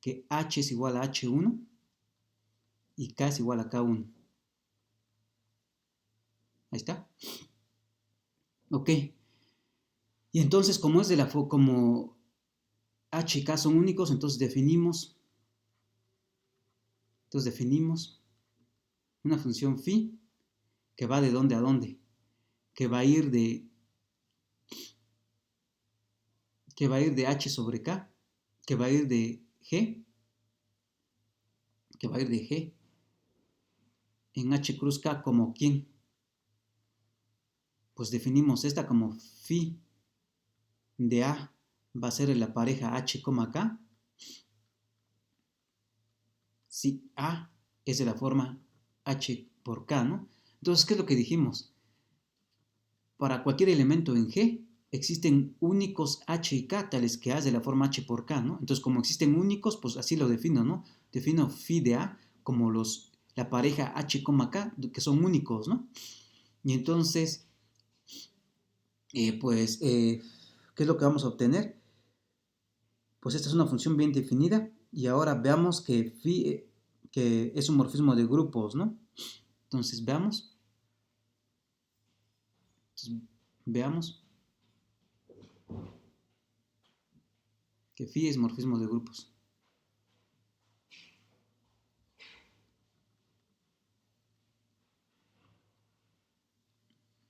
que H es igual a H1 y K es igual a K1. Ahí está. Ok. Y entonces, como H y K son únicos, entonces definimos una función phi que va de dónde a dónde, que va a ir de H sobre K, que va a ir de G, en H cruz K como quién. Pues definimos esta como phi de A va a ser la pareja H, K, si A es de la forma H por K, ¿no? Entonces, ¿qué es lo que dijimos? Para cualquier elemento en G existen únicos H y K, tales que A es de la forma H por K, ¿no? Entonces, como existen únicos, pues así lo defino, ¿no? Defino phi de A como la pareja H, K, que son únicos, ¿no? Y entonces, ¿qué es lo que vamos a obtener? Pues esta es una función bien definida y ahora veamos que phi que es un morfismo de grupos, ¿no? Entonces, veamos que phi es morfismo de grupos.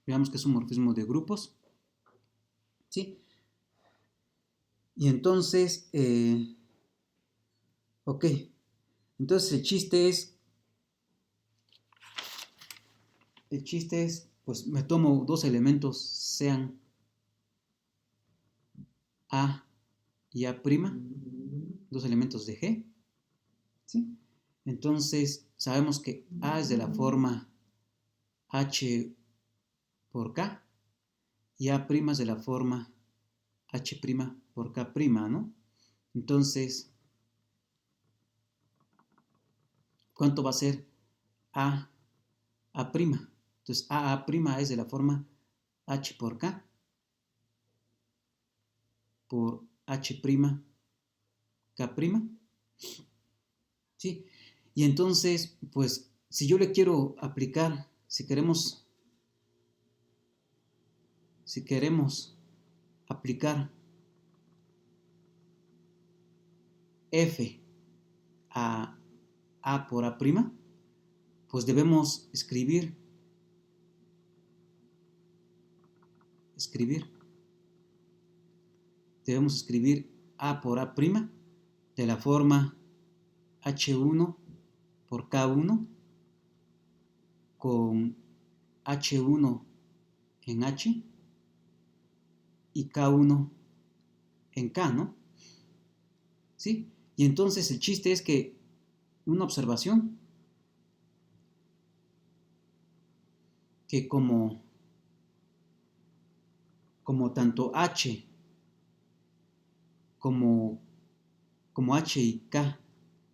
Veamos que es un morfismo de grupos. ¿Sí? Y entonces, ok. Entonces el chiste es, pues me tomo dos elementos, sean A y A', dos elementos de G, ¿sí? Entonces sabemos que A es de la forma H por K y A' es de la forma H' por K', ¿no? Entonces, ¿cuánto va a ser A'? Entonces, A' es de la forma H por K por H', K'. ¿Sí? Y entonces, pues, si yo le quiero aplicar, si queremos aplicar F a A por A', pues debemos escribir A por A' de la forma H1 por K1 con H1 en H y K1 en K, ¿no? ¿Sí? Y entonces el chiste es que una observación que como tanto H como H y K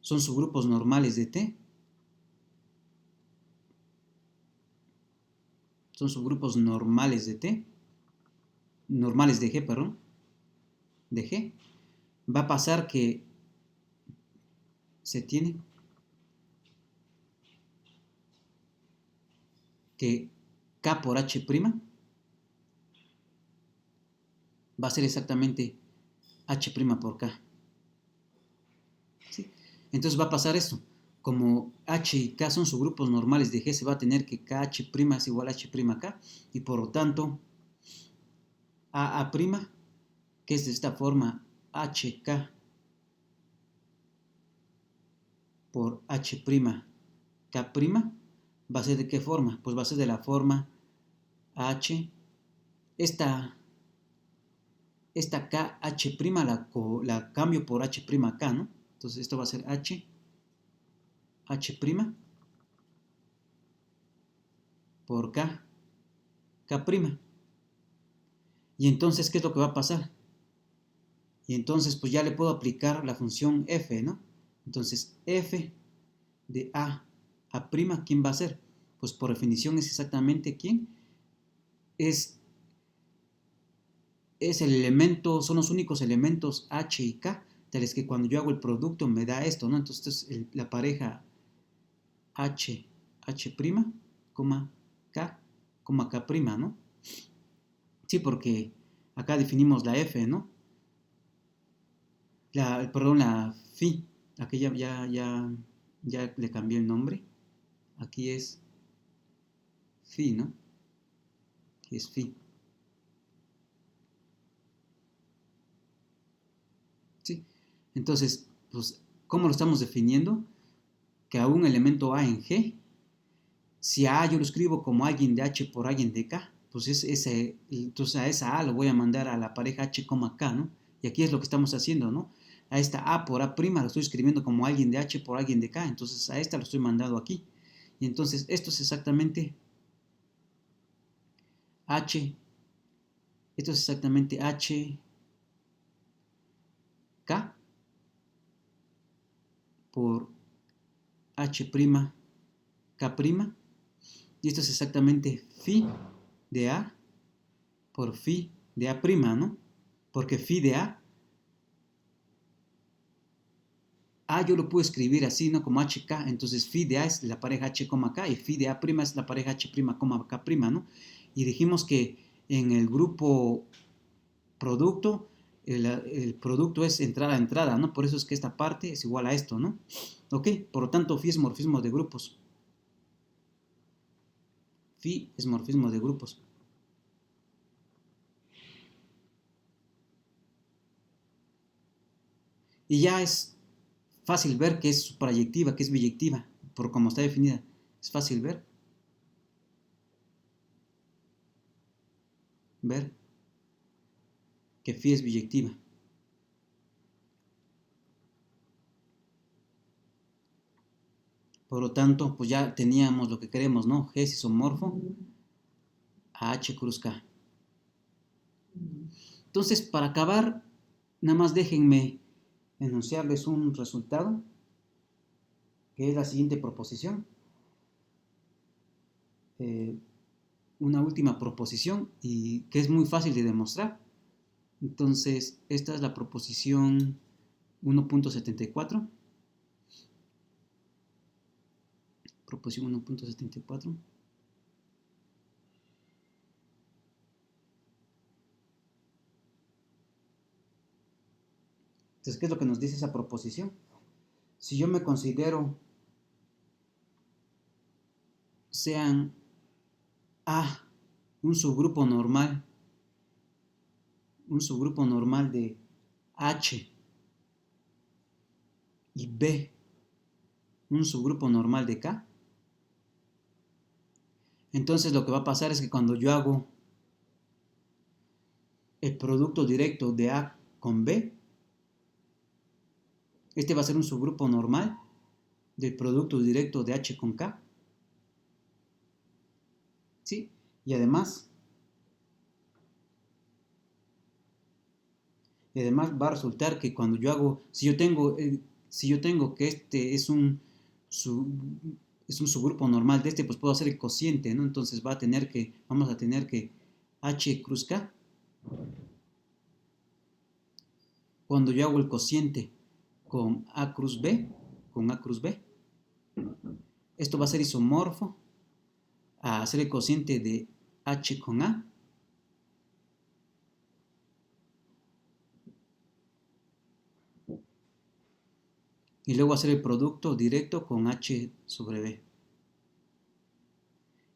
son subgrupos normales de T, son subgrupos normales de T, normales de G, perdón, de G, va a pasar que se tiene que K por H' va a ser exactamente H' por K. ¿Sí? Entonces va a pasar esto. Como H y K son subgrupos normales de G, se va a tener que KH' es igual a H'K y por lo tanto AA', que es de esta forma HK por H', K', va a ser de qué forma? Pues va a ser de la forma H, esta KH' la cambio por H', ¿no? Entonces esto va a ser H' por K'. Y entonces, ¿qué es lo que va a pasar? Y entonces, pues ya le puedo aplicar la función f, ¿no? Entonces, f de A', ¿quién va a ser? Pues por definición es exactamente quién. Es el elemento, son los únicos elementos H y K, tales que cuando yo hago el producto me da esto, ¿no? Entonces, esto es la pareja H', K, K', ¿no? Sí, porque acá definimos la F, ¿no? La phi. Aquí ya le cambié el nombre. Aquí es phi, ¿no? Aquí es phi. ¿Sí? Entonces, pues, ¿cómo lo estamos definiendo? Que a un elemento A en G, si a yo lo escribo como alguien de H por alguien de K, pues entonces a esa A lo voy a mandar a la pareja H, K, ¿no? Y aquí es lo que estamos haciendo, ¿no? A esta A por A' lo estoy escribiendo como alguien de H por alguien de K, entonces a esta lo estoy mandando aquí. Y entonces esto es exactamente H, esto es exactamente H, K por H', K', y esto es exactamente phi de A por phi de A', ¿no? Porque phi de A yo lo puedo escribir así, ¿no? Como HK, entonces phi de A es la pareja H, K y phi de A' es la pareja H', K', ¿no? Y dijimos que en el grupo producto, el producto es entrada a entrada, ¿no? Por eso es que esta parte es igual a esto, ¿no? Ok, por lo tanto, phi es morfismo de grupos. Phi es morfismo de grupos. Y ya es fácil ver que es proyectiva, que es biyectiva, por cómo está definida. Es fácil ver que phi es biyectiva. Por lo tanto, pues ya teníamos lo que queremos, ¿no? G es isomorfo a H cruz K. Entonces, para acabar, nada más déjenme enunciarles un resultado, que es la siguiente proposición. Una última proposición y que es muy fácil de demostrar. Entonces, esta es la proposición 1.74. Proposición 1.74. Entonces, ¿qué es lo que nos dice esa proposición? Si yo me considero sean A un subgrupo normal de H y B un subgrupo normal de K, entonces lo que va a pasar es que cuando yo hago el producto directo de A con B, este va a ser un subgrupo normal del producto directo de H con K, ¿sí? Y además va a resultar que cuando yo hago, si yo tengo que este es un subgrupo normal de este, pues puedo hacer el cociente, ¿no? Entonces vamos a tener que H cruz K, cuando yo hago el cociente con A cruz B, esto va a ser isomorfo a hacer el cociente de H con A, y luego hacer el producto directo con H sobre B.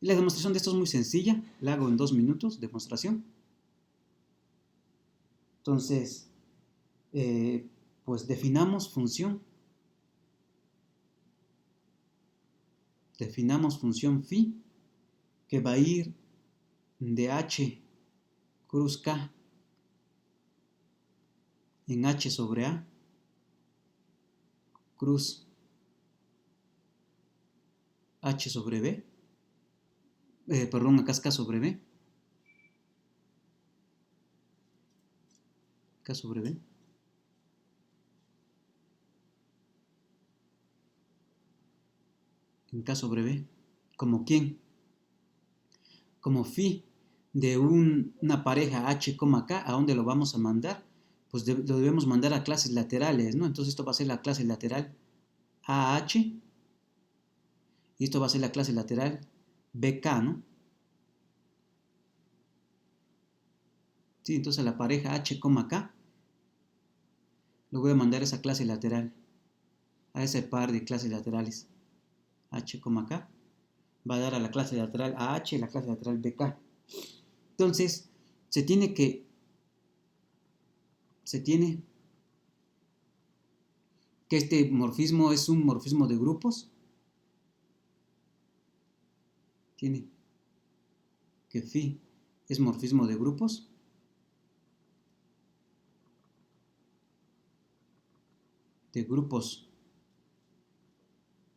Y la demostración de esto es muy sencilla, la hago en 2 minutos, demostración. Entonces, pues definamos función phi, que va a ir de H cruz K en H sobre A, cruz H sobre B, acá es K sobre B, K sobre B, en K sobre B, ¿como quién? Como phi de una pareja H, K, ¿a dónde lo vamos a mandar? Pues lo debemos mandar a clases laterales, ¿no? Entonces esto va a ser la clase lateral AH y esto va a ser la clase lateral BK, ¿no? Sí, entonces a la pareja H, K lo voy a mandar a esa clase lateral, a ese par de clases laterales H, K, va a dar a la clase lateral AH y la clase lateral BK. Entonces, se tiene que este morfismo es un morfismo de grupos. Tiene que phi es morfismo de grupos. De grupos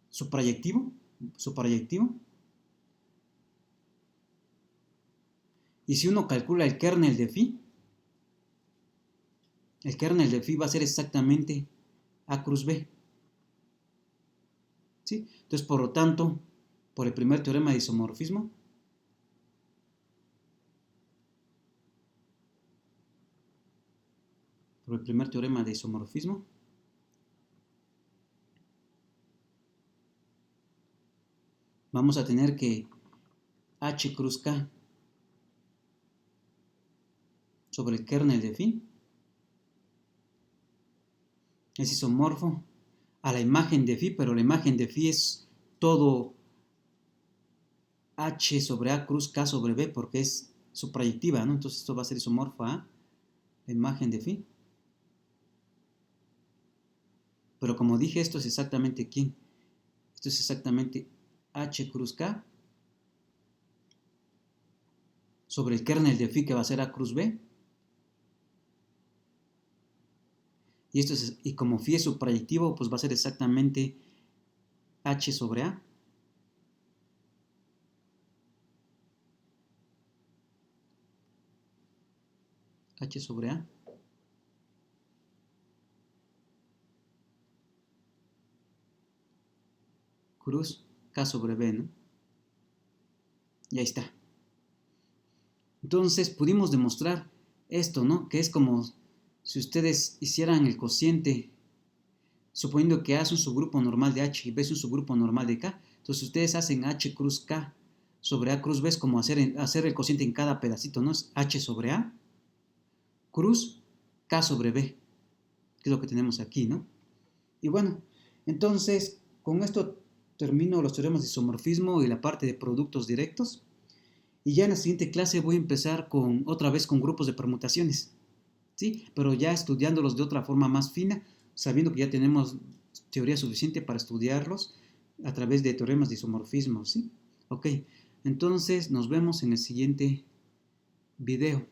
suprayectivo. Y si uno calcula el kernel de phi, el kernel de phi va a ser exactamente A cruz B. ¿Sí? Entonces, por lo tanto, por el primer teorema de isomorfismo, vamos a tener que H cruz K sobre el kernel de phi es isomorfo a la imagen de phi, pero la imagen de phi es todo H sobre A cruz K sobre B porque es suprayectiva, ¿no? Entonces esto va a ser isomorfo a la imagen de phi. Pero como dije, esto es exactamente ¿quién? Esto es exactamente H cruz K sobre el kernel de phi que va a ser A cruz B. Y como phi es su proyectivo, pues va a ser exactamente H sobre A. H sobre A. Cruz K sobre B, ¿no? Y ahí está. Entonces pudimos demostrar esto, ¿no? Que es como si ustedes hicieran el cociente, suponiendo que A es un subgrupo normal de H y B es un subgrupo normal de K. Entonces ustedes hacen H cruz K sobre A cruz B, es como hacer el cociente en cada pedacito, ¿no? Es H sobre A cruz K sobre B, que es lo que tenemos aquí, ¿no? Y bueno, entonces con esto termino los teoremas de isomorfismo y la parte de productos directos. Y ya en la siguiente clase voy a empezar otra vez con grupos de permutaciones, ¿sí? Pero ya estudiándolos de otra forma más fina, sabiendo que ya tenemos teoría suficiente para estudiarlos a través de teoremas de isomorfismo, ¿sí? Ok, entonces nos vemos en el siguiente video.